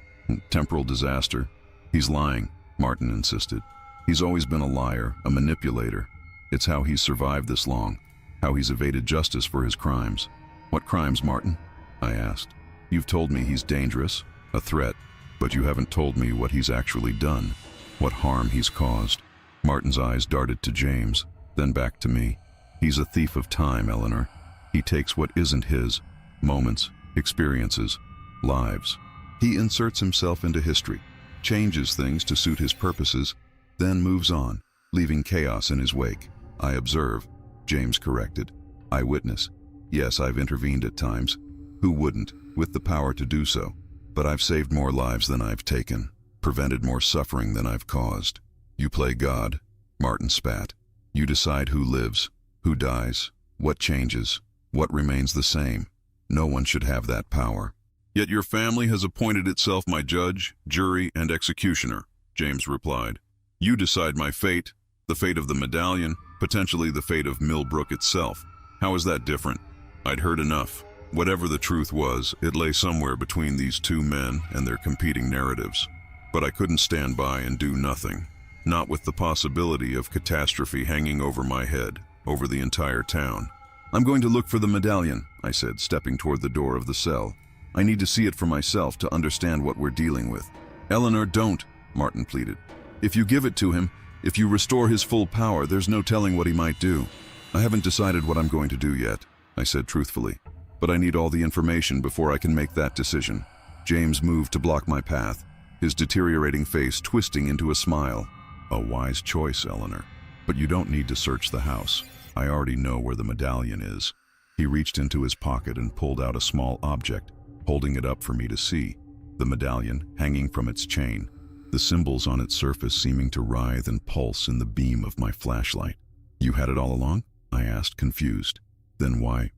temporal disaster. He's lying, Martin insisted. He's always been a liar, a manipulator. It's how he's survived this long, how he's evaded justice for his crimes. What crimes, Martin? I asked. You've told me he's dangerous, a threat, but you haven't told me what he's actually done, what harm he's caused. Martin's eyes darted to James, then back to me. He's a thief of time, Eleanor. He takes what isn't his, moments, experiences, lives. He inserts himself into history, changes things to suit his purposes, then moves on, leaving chaos in his wake. I observe, James corrected. I witness. Yes, I've intervened at times. Who wouldn't, with the power to do so? But I've saved more lives than I've taken, prevented more suffering than I've caused. You play God, Martin spat. You decide who lives, who dies, what changes, what remains the same. No one should have that power. Yet your family has appointed itself my judge, jury, and executioner, James replied. You decide my fate, the fate of the medallion, potentially the fate of Millbrook itself. How is that different? I'd heard enough. Whatever the truth was, it lay somewhere between these two men and their competing narratives. But I couldn't stand by and do nothing, not with the possibility of catastrophe hanging over my head, over the entire town. I'm going to look for the medallion, I said, stepping toward the door of the cell. I need to see it for myself to understand what we're dealing with. Eleanor, don't, Martin pleaded. If you give it to him, if you restore his full power, there's no telling what he might do. I haven't decided what I'm going to do yet, I said truthfully. but I need all the information before I can make that decision." James moved to block my path, his deteriorating face twisting into a smile. "A wise choice, Eleanor. But you don't need to search the house. I already know where the medallion is." He reached into his pocket and pulled out a small object, holding it up for me to see. The medallion hanging from its chain, the symbols on its surface seeming to writhe and pulse in the beam of my flashlight. "You had it all along?" I asked, confused. "Then why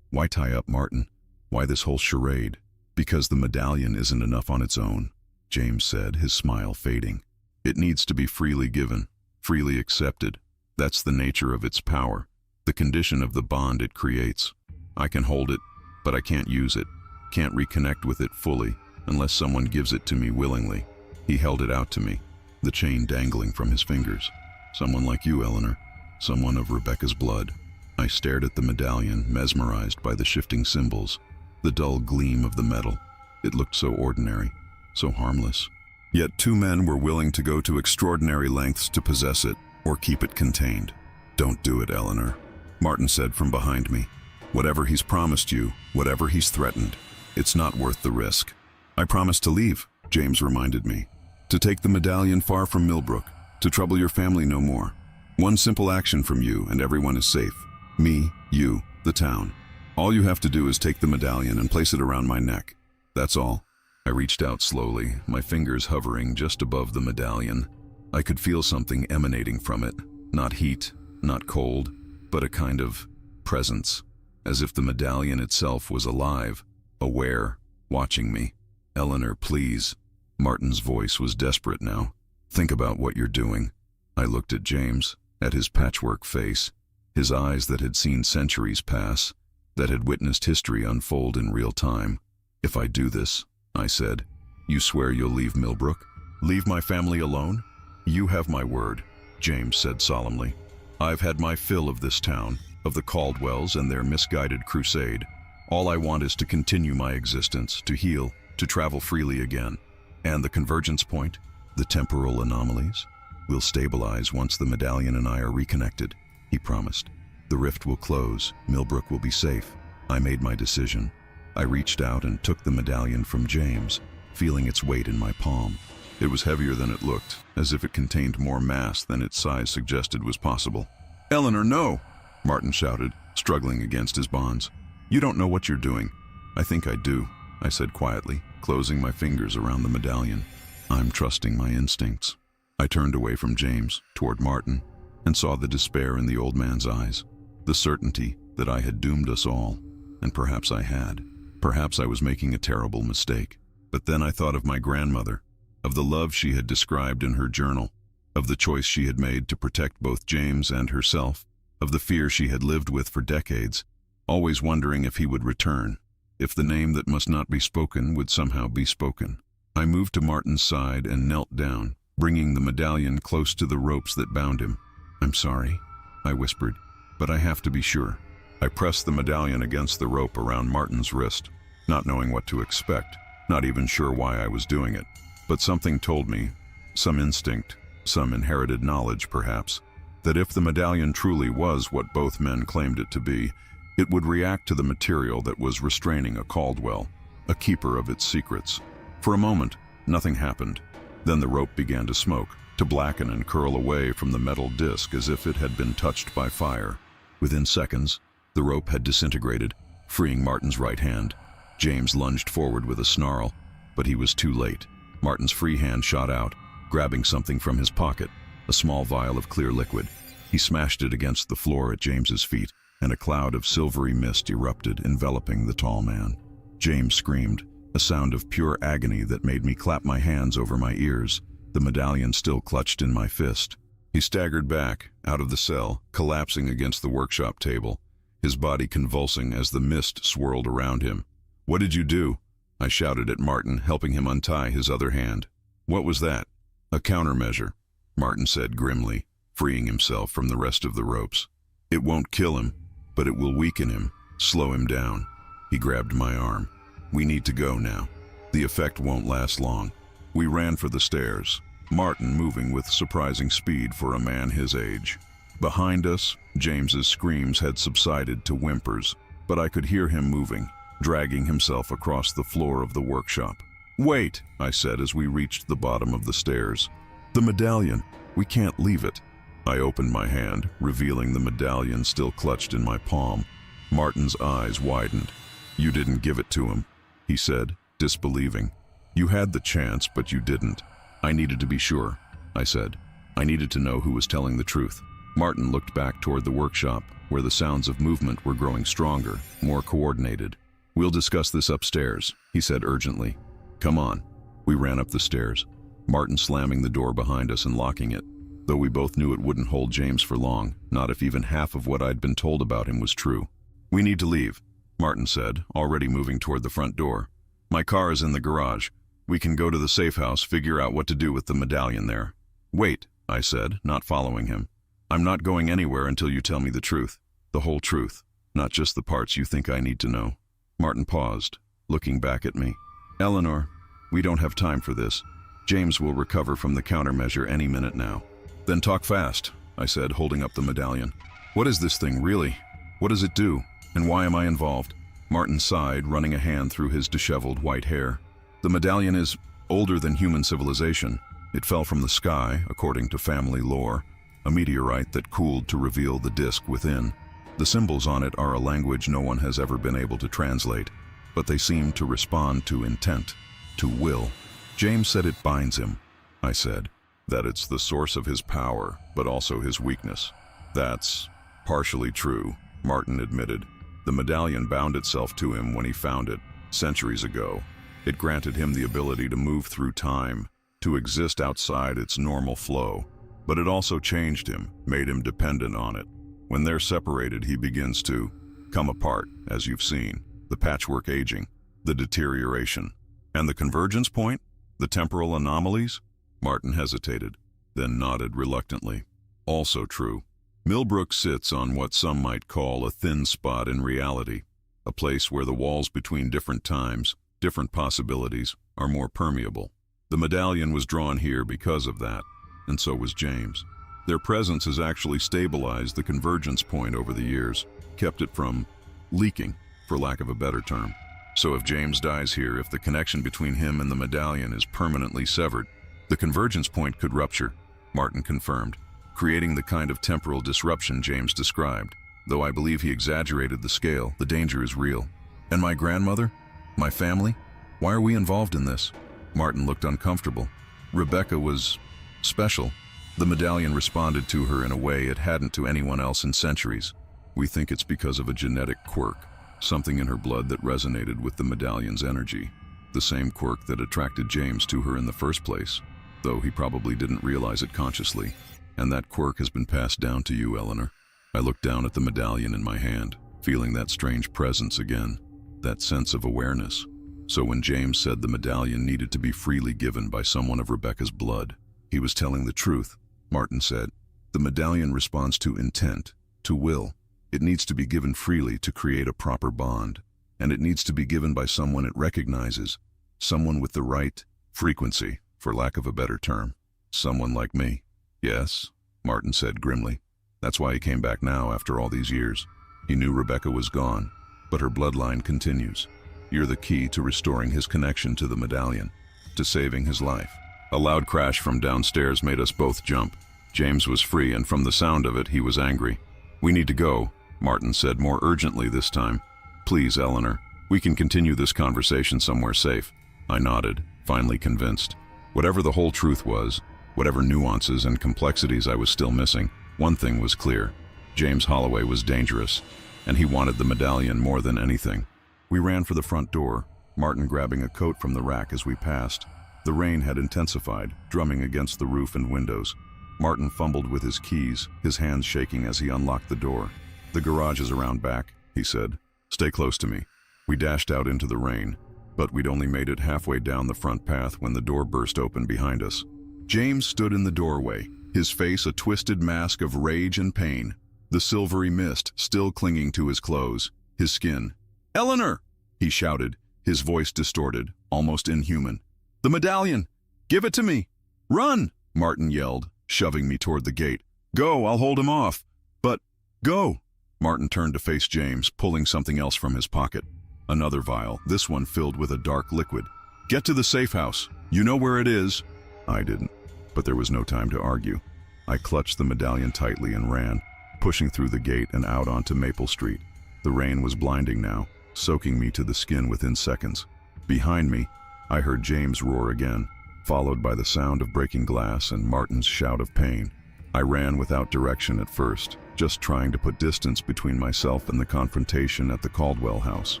tie up Martin? Why this whole charade?" "Because the medallion isn't enough on its own," James said, his smile fading. "It needs to be freely given, freely accepted. That's the nature of its power, the condition of the bond it creates. I can hold it, but I can't use it, can't reconnect with it fully unless someone gives it to me willingly." He held it out to me, the chain dangling from his fingers. "Someone like you, Eleanor. Someone of Rebecca's blood." I stared at the medallion, mesmerized by the shifting symbols, the dull gleam of the metal. It looked so ordinary, so harmless. Yet 2 men were willing to go to extraordinary lengths to possess it or keep it contained. "Don't do it, Eleanor," Martin said from behind me. "Whatever he's promised you, whatever he's threatened, it's not worth the risk." "I promised to leave," James reminded me. "To take the medallion far from Millbrook, to trouble your family no more. One simple action from you and everyone is safe. Me, you, the town. All you have to do is take the medallion and place it around my neck. That's all." I reached out slowly, my fingers hovering just above the medallion. I could feel something emanating from it. Not heat, not cold, but a kind of presence, as if the medallion itself was alive, aware, watching me. "Eleanor, please." Martin's voice was desperate now. "Think about what you're doing." I looked at James, at his patchwork face, his eyes that had seen centuries pass, that had witnessed history unfold in real time. "If I do this," I said, "you swear you'll leave Millbrook? Leave my family alone?" "You have my word," James said solemnly. "I've had my fill of this town, of the Caldwells and their misguided crusade. All I want is to continue my existence, to heal, to travel freely again. And the convergence point, the temporal anomalies, will stabilize once the medallion and I are reconnected," he promised. "The rift will close, Millbrook will be safe." I made my decision. I reached out and took the medallion from James, feeling its weight in my palm. It was heavier than it looked, as if it contained more mass than its size suggested was possible. "Eleanor, no!" Martin shouted, struggling against his bonds. "You don't know what you're doing." "I think I do," I said quietly, closing my fingers around the medallion. "I'm trusting my instincts." I turned away from James, toward Martin, and saw the despair in the old man's eyes, the certainty that I had doomed us all, and perhaps I had. Perhaps I was making a terrible mistake. But then I thought of my grandmother, of the love she had described in her journal, of the choice she had made to protect both James and herself, of the fear she had lived with for decades, always wondering if he would return, if the name that must not be spoken would somehow be spoken. I moved to Martin's side and knelt down, bringing the medallion close to the ropes that bound him. "I'm sorry," I whispered, "but I have to be sure." I pressed the medallion against the rope around Martin's wrist, not knowing what to expect, not even sure why I was doing it. But something told me, some instinct, some inherited knowledge perhaps, that if the medallion truly was what both men claimed it to be, it would react to the material that was restraining a Caldwell, a keeper of its secrets. For a moment, nothing happened. Then the rope began to smoke, to blacken and curl away from the metal disc as if it had been touched by fire. Within seconds, the rope had disintegrated, freeing Martin's right hand. James lunged forward with a snarl, but he was too late. Martin's free hand shot out, grabbing something from his pocket, a small vial of clear liquid. He smashed it against the floor at James's feet, and a cloud of silvery mist erupted, enveloping the tall man. James screamed, a sound of pure agony that made me clap my hands over my ears, the medallion still clutched in my fist. He staggered back, out of the cell, collapsing against the workshop table, his body convulsing as the mist swirled around him. "What did you do?" I shouted at Martin, helping him untie his other hand. "What was that?" "A countermeasure," Martin said grimly, freeing himself from the rest of the ropes. "It won't kill him, but it will weaken him, slow him down." He grabbed my arm. "We need to go now. The effect won't last long." We ran for the stairs, Martin moving with surprising speed for a man his age. Behind us, James's screams had subsided to whimpers, but I could hear him moving, dragging himself across the floor of the workshop. "Wait," I said as we reached the bottom of the stairs. "The medallion. We can't leave it." I opened my hand, revealing the medallion still clutched in my palm. Martin's eyes widened. "You didn't give it to him," he said, disbelieving. "You had the chance, but you didn't." "I needed to be sure," I said. "I needed to know who was telling the truth." Martin looked back toward the workshop, where the sounds of movement were growing stronger, more coordinated. "We'll discuss this upstairs," he said urgently. "Come on." We ran up the stairs, Martin slamming the door behind us and locking it, though we both knew it wouldn't hold James for long, not if even half of what I'd been told about him was true. "We need to leave," Martin said, already moving toward the front door. "My car is in the garage. We can go to the safe house, figure out what to do with the medallion there." "Wait," I said, not following him. "I'm not going anywhere until you tell me the truth. The whole truth, not just the parts you think I need to know." Martin paused, looking back at me. "Eleanor, we don't have time for this. James will recover from the countermeasure any minute now." "Then talk fast," I said, holding up the medallion. "What is this thing, really? What does it do? And why am I involved?" Martin sighed, running a hand through his disheveled white hair. "The medallion is older than human civilization. It fell from the sky, according to family lore, a meteorite that cooled to reveal the disk within. The symbols on it are a language no one has ever been able to translate, but they seem to respond to intent, to will. James said it binds him," I said. "That it's the source of his power, but also his weakness." "That's partially true," Martin admitted. "The medallion bound itself to him when he found it, centuries ago. It granted him the ability to move through time, to exist outside its normal flow. But it also changed him, made him dependent on it. When they're separated, he begins to come apart, as you've seen. The patchwork aging, the deterioration. And the convergence point? The temporal anomalies?" Martin hesitated, then nodded reluctantly. "Also true. Millbrook sits on what some might call a thin spot in reality, a place where the walls between different times, different possibilities, are more permeable. The medallion was drawn here because of that, and so was James. Their presence has actually stabilized the convergence point over the years, kept it from leaking, for lack of a better term. So if James dies here, if the connection between him and the medallion is permanently severed, the convergence point could rupture," Martin confirmed, "creating the kind of temporal disruption James described. Though I believe he exaggerated the scale, the danger is real." "And my grandmother? My family? Why are we involved in this?" Martin looked uncomfortable. "Rebecca was special. The medallion responded to her in a way it hadn't to anyone else in centuries. We think it's because of a genetic quirk, something in her blood that resonated with the medallion's energy. The same quirk that attracted James to her in the first place, though he probably didn't realize it consciously. And that quirk has been passed down to you, Eleanor." I looked down at the medallion in my hand, feeling that strange presence again, that sense of awareness. So when James said the medallion needed to be freely given by someone of Rebecca's blood, he was telling the truth, Martin said. The medallion responds to intent, to will. It needs to be given freely to create a proper bond, and it needs to be given by someone it recognizes, someone with the right frequency, for lack of a better term. Someone like me. "Yes," Martin said grimly. "That's why he came back now after all these years. He knew Rebecca was gone, but her bloodline continues. You're the key to restoring his connection to the medallion, to saving his life." A loud crash from downstairs made us both jump. James was free, and from the sound of it, he was angry. "We need to go," Martin said more urgently this time. "Please, Eleanor, we can continue this conversation somewhere safe." I nodded, finally convinced. Whatever the whole truth was, whatever nuances and complexities I was still missing, one thing was clear. James Holloway was dangerous, and he wanted the medallion more than anything. We ran for the front door, Martin grabbing a coat from the rack as we passed. The rain had intensified, drumming against the roof and windows. Martin fumbled with his keys, his hands shaking as he unlocked the door. "The garage is around back," he said. "Stay close to me." We dashed out into the rain, but we'd only made it halfway down the front path when the door burst open behind us. James stood in the doorway, his face a twisted mask of rage and pain, the silvery mist still clinging to his clothes, his skin. "Eleanor!" he shouted, his voice distorted, almost inhuman. "The medallion! Give it to me! Run!" Martin yelled, shoving me toward the gate. "Go, I'll hold him off." "But, go!" Martin turned to face James, pulling something else from his pocket. Another vial, this one filled with a dark liquid. "Get to the safe house. You know where it is." I didn't, but there was no time to argue. I clutched the medallion tightly and ran, pushing through the gate and out onto Maple Street. The rain was blinding now, soaking me to the skin within seconds. Behind me, I heard James roar again, followed by the sound of breaking glass and Martin's shout of pain. I ran without direction at first, just trying to put distance between myself and the confrontation at the Caldwell house.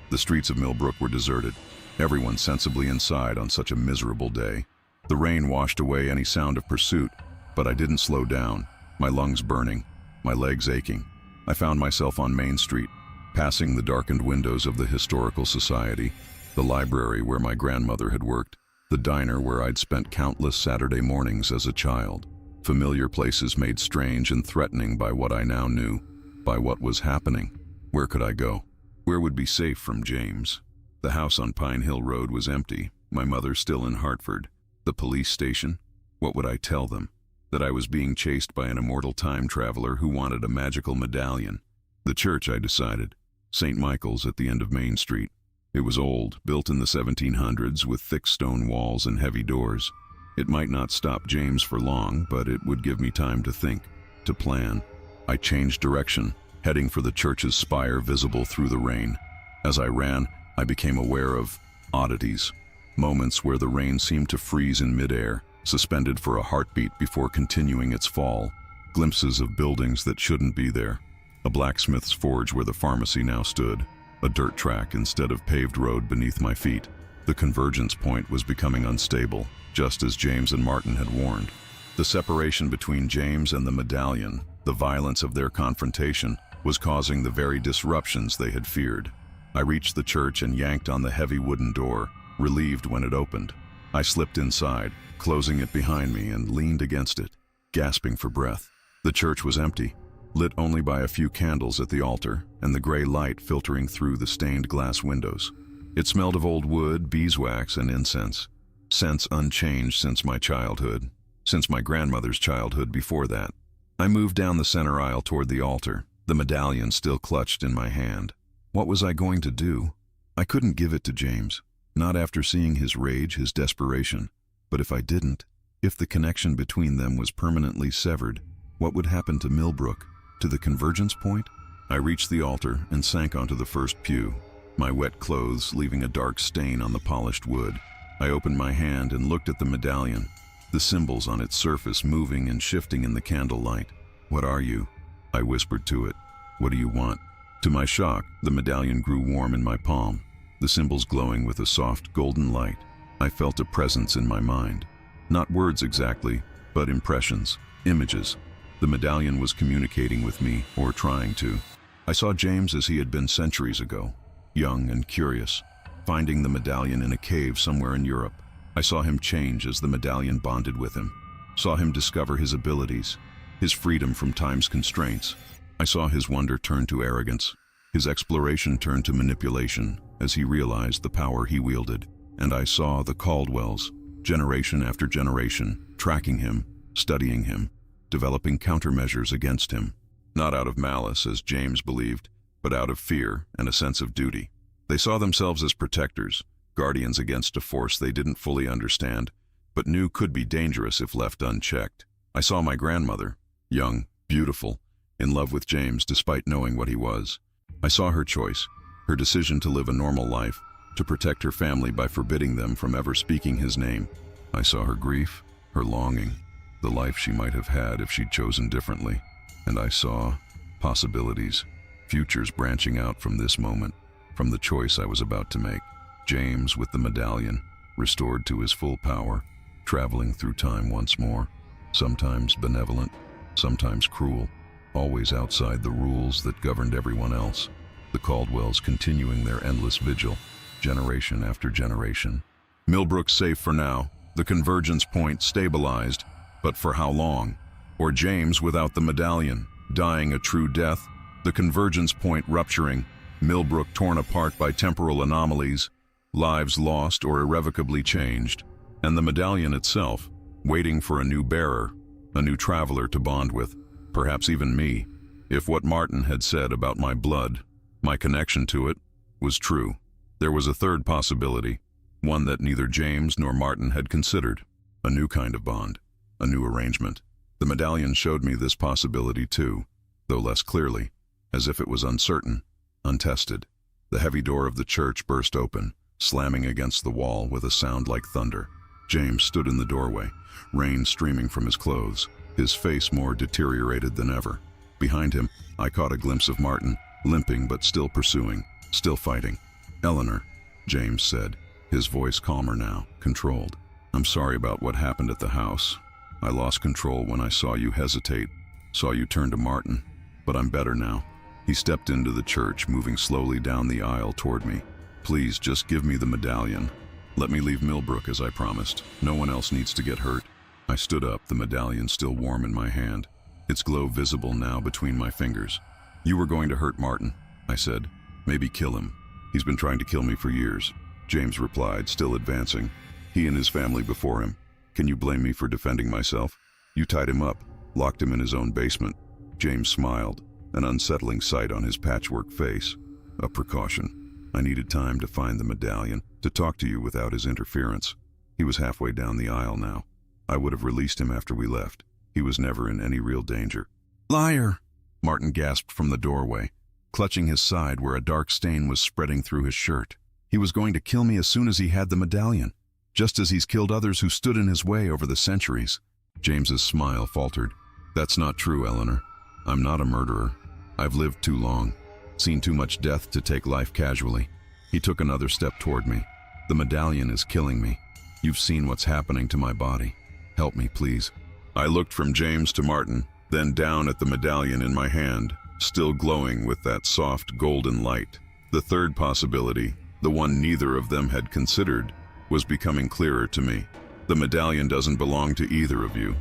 The streets of Millbrook were deserted, everyone sensibly inside on such a miserable day. The rain washed away any sound of pursuit, but I didn't slow down, my lungs burning, my legs aching. I found myself on Main Street, passing the darkened windows of the Historical Society, the library where my grandmother had worked, the diner where I'd spent countless Saturday mornings as a child. Familiar places made strange and threatening by what I now knew, by what was happening. Where could I go? Where would be safe from James? The house on Pine Hill Road was empty, my mother still in Hartford. The police station? What would I tell them? That I was being chased by an immortal time traveler who wanted a magical medallion. The church, I decided. St. Michael's at the end of Main Street. It was old, built in the 1700s with thick stone walls and heavy doors. It might not stop James for long, but it would give me time to think, to plan. I changed direction, heading for the church's spire visible through the rain. As I ran, I became aware of oddities. Moments where the rain seemed to freeze in midair, suspended for a heartbeat before continuing its fall. Glimpses of buildings that shouldn't be there. A blacksmith's forge where the pharmacy now stood. A dirt track instead of paved road beneath my feet. The convergence point was becoming unstable, just as James and Martin had warned. The separation between James and the medallion, the violence of their confrontation, was causing the very disruptions they had feared. I reached the church and yanked on the heavy wooden door, relieved when it opened. I slipped inside, closing it behind me, and leaned against it, gasping for breath. The church was empty, lit only by a few candles at the altar and the gray light filtering through the stained glass windows. It smelled of old wood, beeswax, and incense. Scents unchanged since my childhood, since my grandmother's childhood before that. I moved down the center aisle toward the altar, the medallion still clutched in my hand. What was I going to do? I couldn't give it to James, not after seeing his rage, his desperation. But if I didn't, if the connection between them was permanently severed, what would happen to Millbrook, to the convergence point? I reached the altar and sank onto the first pew, my wet clothes leaving a dark stain on the polished wood. I opened my hand and looked at the medallion, the symbols on its surface moving and shifting in the candlelight. "What are you?" I whispered to it. "What do you want?" To my shock, the medallion grew warm in my palm, the symbols glowing with a soft golden light. I felt a presence in my mind. Not words exactly, but impressions, images. The medallion was communicating with me, or trying to. I saw James as he had been centuries ago, young and curious, finding the medallion in a cave somewhere in Europe. I saw him change as the medallion bonded with him, saw him discover his abilities, his freedom from time's constraints. I saw his wonder turn to arrogance, his exploration turn to manipulation as he realized the power he wielded. And I saw the Caldwells, generation after generation, tracking him, studying him, developing countermeasures against him, not out of malice, as James believed, but out of fear and a sense of duty. They saw themselves as protectors, guardians against a force they didn't fully understand, but knew could be dangerous if left unchecked. I saw my grandmother, young, beautiful, in love with James despite knowing what he was. I saw her choice, her decision to live a normal life, to protect her family by forbidding them from ever speaking his name. I saw her grief, her longing, the life she might have had if she'd chosen differently. And I saw possibilities, futures branching out from this moment, from the choice I was about to make. James with the medallion, restored to his full power, traveling through time once more, sometimes benevolent, sometimes cruel, always outside the rules that governed everyone else. The Caldwells continuing their endless vigil, generation after generation. Millbrook safe for now, the convergence point stabilized, but for how long? Or James without the medallion, dying a true death, the convergence point rupturing, Millbrook torn apart by temporal anomalies, lives lost or irrevocably changed, and the medallion itself, waiting for a new bearer, a new traveler to bond with, perhaps even me, if what Martin had said about my blood, my connection to it, was true. There was a third possibility, one that neither James nor Martin had considered. A new kind of bond, a new arrangement. The medallion showed me this possibility too, though less clearly, as if it was uncertain, untested. The heavy door of the church burst open, slamming against the wall with a sound like thunder. James stood in the doorway, rain streaming from his clothes, his face more deteriorated than ever. Behind him, I caught a glimpse of Martin, limping but still pursuing, still fighting. "Eleanor," James said, his voice calmer now, controlled. "I'm sorry about what happened at the house. I lost control when I saw you hesitate, saw you turn to Martin, but I'm better now." He stepped into the church, moving slowly down the aisle toward me. "Please, just give me the medallion. Let me leave Millbrook as I promised. No one else needs to get hurt." I stood up, the medallion still warm in my hand, its glow visible now between my fingers. "You were going to hurt Martin," I said. "Maybe kill him. He's been trying to kill me for years," James replied, still advancing. "He and his family before him. Can you blame me for defending myself? You tied him up, locked him in his own basement." James smiled, an unsettling sight on his patchwork face. "A precaution. I needed time to find the medallion, to talk to you without his interference." He was halfway down the aisle now. I would have released him after we left. He was never in any real danger. "Liar!" Martin gasped from the doorway, clutching his side where a dark stain was spreading through his shirt. "He was going to kill me as soon as he had the medallion, just as he's killed others who stood in his way over the centuries." James's smile faltered. "That's not true, Eleanor. I'm not a murderer. I've lived too long, seen too much death to take life casually." He took another step toward me. "The medallion is killing me. You've seen what's happening to my body. Help me, please." I looked from James to Martin, then down at the medallion in my hand, still glowing with that soft golden light. The third possibility, the one neither of them had considered, was becoming clearer to me. "The medallion doesn't belong to either of you,"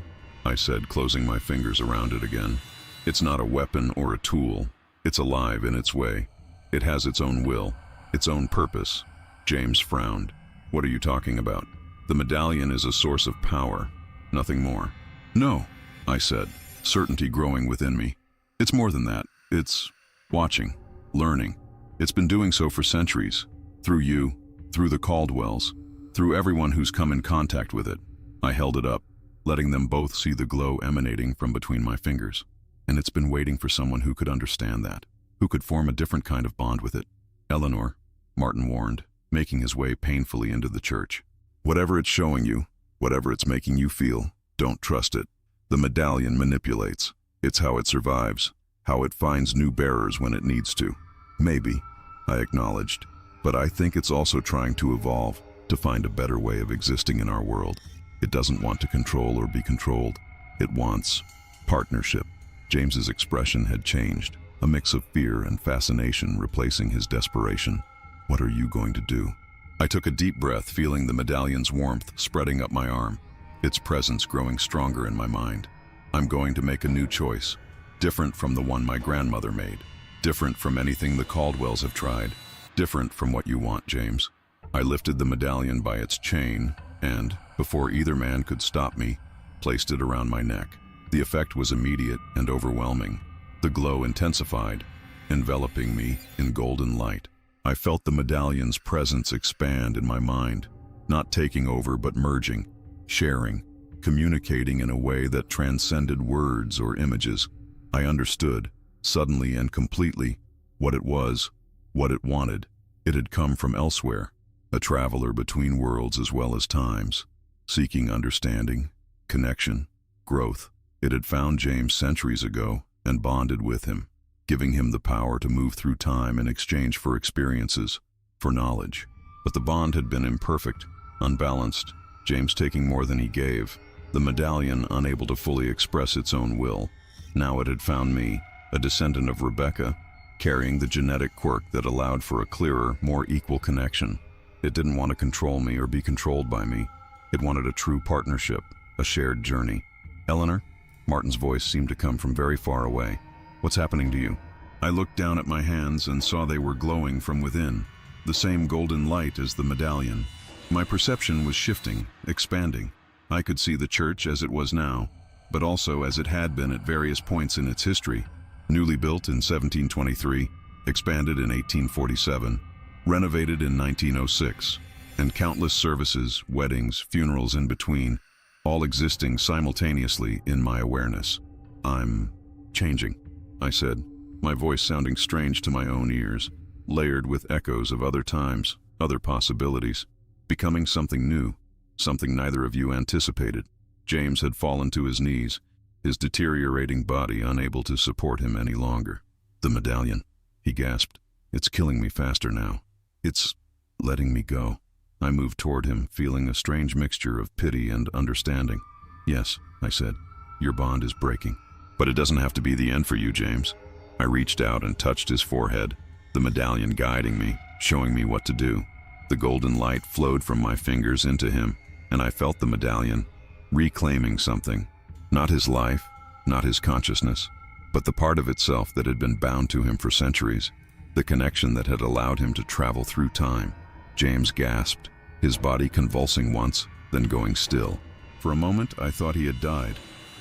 I said, closing my fingers around it again. "It's not a weapon or a tool. It's alive in its way. It has its own will, its own purpose." James frowned. "What are you talking about?" "The medallion is a source of power, nothing more." "No," I said, certainty growing within me. "It's more than that. It's watching, learning. It's been doing so for centuries. Through you, through the Caldwells, through everyone who's come in contact with it." I held it up, letting them both see the glow emanating from between my fingers. "And it's been waiting for someone who could understand that, who could form a different kind of bond with it." "Eleanor," Martin warned, making his way painfully into the church. "Whatever it's showing you, whatever it's making you feel, don't trust it. The medallion manipulates. It's how it survives, how it finds new bearers when it needs to." "Maybe," I acknowledged, "but I think it's also trying to evolve, to find a better way of existing in our world. It doesn't want to control or be controlled. It wants partnership." James's expression had changed, a mix of fear and fascination replacing his desperation. "What are you going to do?" I took a deep breath, feeling the medallion's warmth spreading up my arm, its presence growing stronger in my mind. "I'm going to make a new choice, different from the one my grandmother made, different from anything the Caldwells have tried, different from what you want, James." I lifted the medallion by its chain and, before either man could stop me, placed it around my neck. The effect was immediate and overwhelming. The glow intensified, enveloping me in golden light. I felt the medallion's presence expand in my mind, not taking over but merging, sharing, communicating in a way that transcended words or images. I understood, suddenly and completely, what it was, what it wanted. It had come from elsewhere, a traveler between worlds as well as times, seeking understanding, connection, growth. It had found James centuries ago and bonded with him, giving him the power to move through time in exchange for experiences, for knowledge. But the bond had been imperfect, unbalanced, James taking more than he gave, the medallion unable to fully express its own will. Now it had found me, a descendant of Rebecca, carrying the genetic quirk that allowed for a clearer, more equal connection. It didn't want to control me or be controlled by me. It wanted a true partnership, a shared journey. "Eleanor?" Martin's voice seemed to come from very far away. "What's happening to you?" I looked down at my hands and saw they were glowing from within, the same golden light as the medallion. My perception was shifting, expanding. I could see the church as it was now, but also as it had been at various points in its history. Newly built in 1723, expanded in 1847, renovated in 1906, and countless services, weddings, funerals in between, all existing simultaneously in my awareness. I'm changing, I said, my voice sounding strange to my own ears, layered with echoes of other times, other possibilities, becoming something new, something neither of you anticipated. James had fallen to his knees, his deteriorating body unable to support him any longer. The medallion, he gasped. It's killing me faster now. It's letting me go. I moved toward him, feeling a strange mixture of pity and understanding. Yes, I said, your bond is breaking. But it doesn't have to be the end for you, James. I reached out and touched his forehead, the medallion guiding me, showing me what to do. The golden light flowed from my fingers into him, and I felt the medallion reclaiming something. Not his life, not his consciousness, but the part of itself that had been bound to him for centuries, the connection that had allowed him to travel through time. James gasped, his body convulsing once, then going still. For a moment, I thought he had died,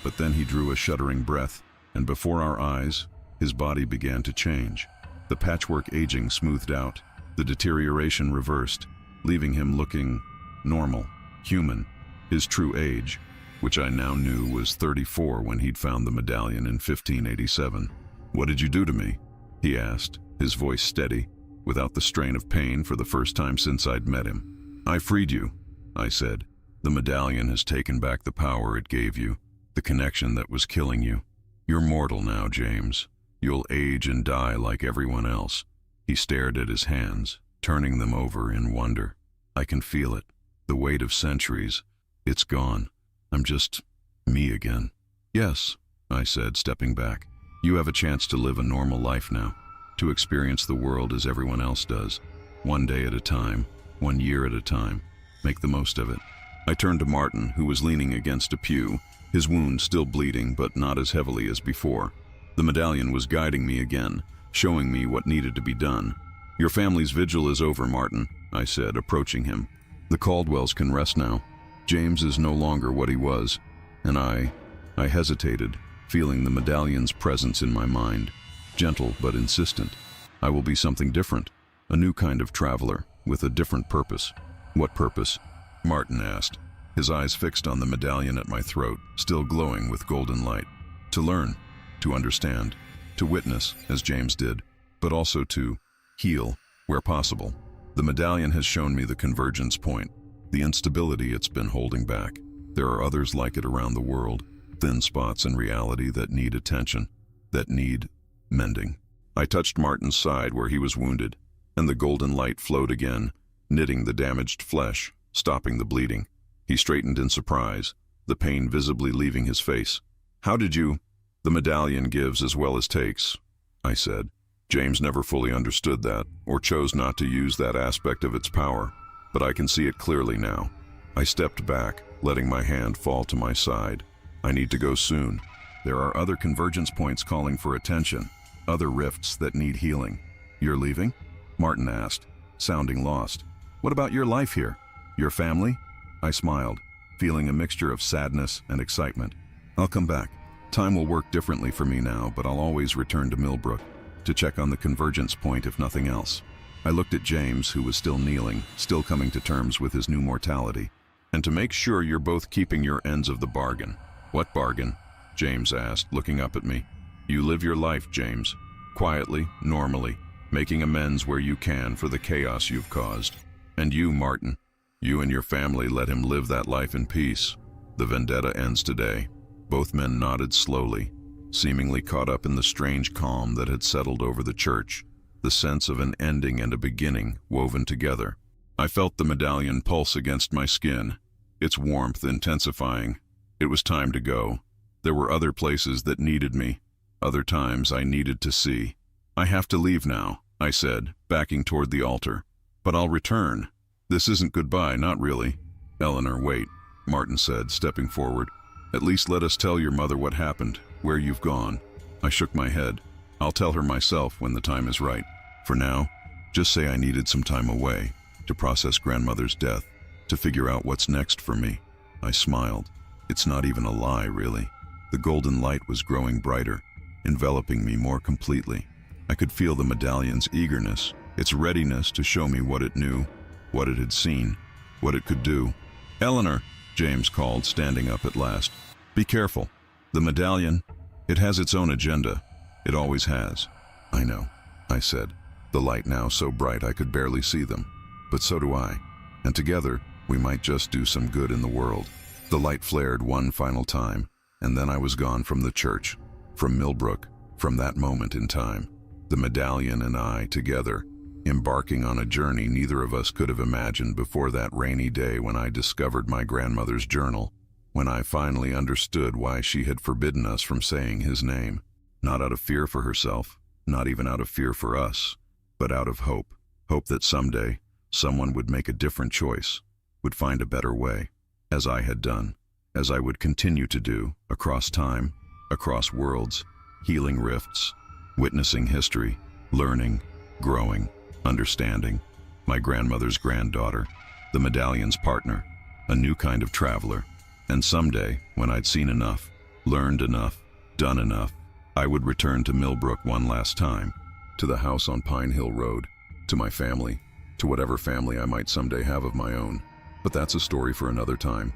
but then he drew a shuddering breath, and before our eyes, his body began to change. The patchwork aging smoothed out, the deterioration reversed, leaving him looking normal, human, his true age, which I now knew was 34 when he'd found the medallion in 1587. "What did you do to me?" he asked, his voice steady, without the strain of pain for the first time since I'd met him. "I freed you," I said. "The medallion has taken back the power it gave you, the connection that was killing you. You're mortal now, James. You'll age and die like everyone else." He stared at his hands, turning them over in wonder. "I can feel it, the weight of centuries. It's gone. I'm just me again." "Yes," I said, stepping back. "You have a chance to live a normal life now, to experience the world as everyone else does, one day at a time, 1 year at a time. Make the most of it." I turned to Martin, who was leaning against a pew, his wound still bleeding but not as heavily as before. The medallion was guiding me again, showing me what needed to be done. "Your family's vigil is over, Martin," I said, approaching him. "The Caldwells can rest now. James is no longer what he was." And I hesitated, feeling the medallion's presence in my mind, gentle but insistent. "I will be something different, a new kind of traveler, with a different purpose." "What purpose?" Martin asked, his eyes fixed on the medallion at my throat, still glowing with golden light. "To learn, to understand, to witness, as James did, but also to heal, where possible. The medallion has shown me the convergence point, the instability it's been holding back. There are others like it around the world, thin spots in reality that need attention, that need mending." I touched Martin's side where he was wounded, and the golden light flowed again, knitting the damaged flesh, stopping the bleeding. He straightened in surprise, the pain visibly leaving his face. "How did you—" "The medallion gives as well as takes," I said. "James never fully understood that, or chose not to use that aspect of its power, but I can see it clearly now." I stepped back, letting my hand fall to my side. "I need to go soon. There are other convergence points calling for attention, other rifts that need healing." "You're leaving?" Martin asked, sounding lost. "What about your life here? Your family?" I smiled, feeling a mixture of sadness and excitement. "I'll come back. Time will work differently for me now, but I'll always return to Millbrook, to check on the convergence point if nothing else." I looked at James, who was still kneeling, still coming to terms with his new mortality. "And to make sure you're both keeping your ends of the bargain." "What bargain?" James asked, looking up at me. "You live your life, James, quietly, normally, making amends where you can for the chaos you've caused. And you, Martin, you and your family let him live that life in peace. The vendetta ends today." Both men nodded slowly, seemingly caught up in the strange calm that had settled over the church, the sense of an ending and a beginning woven together. I felt the medallion pulse against my skin, its warmth intensifying. It was time to go. There were other places that needed me, other times I needed to see. "I have to leave now," I said, backing toward the altar. "But I'll return. This isn't goodbye, not really." "Eleanor, wait," Martin said, stepping forward. "At least let us tell your mother what happened, where you've gone." I shook my head. "I'll tell her myself when the time is right. For now, just say I needed some time away, to process grandmother's death, to figure out what's next for me." I smiled. It's not even a lie, really. The golden light was growing brighter, enveloping me more completely. I could feel the medallion's eagerness, its readiness to show me what it knew, what it had seen, what it could do. "Eleanor," James called, standing up at last. "Be careful. The medallion, it has its own agenda. It always has." "I know," I said, the light now so bright I could barely see them. "But so do I. And together, we might just do some good in the world." The light flared one final time, and then I was gone from the church, from Millbrook, from that moment in time. The medallion and I together, embarking on a journey neither of us could have imagined before that rainy day when I discovered my grandmother's journal, when I finally understood why she had forbidden us from saying his name. Not out of fear for herself, not even out of fear for us, but out of hope. Hope that someday, someone would make a different choice, would find a better way, as I had done, as I would continue to do, across time, across worlds, healing rifts, witnessing history, learning, growing, understanding, my grandmother's granddaughter, the medallion's partner, a new kind of traveler. And someday, when I'd seen enough, learned enough, done enough, I would return to Millbrook one last time, to the house on Pine Hill Road, to my family, to whatever family I might someday have of my own. But that's a story for another time.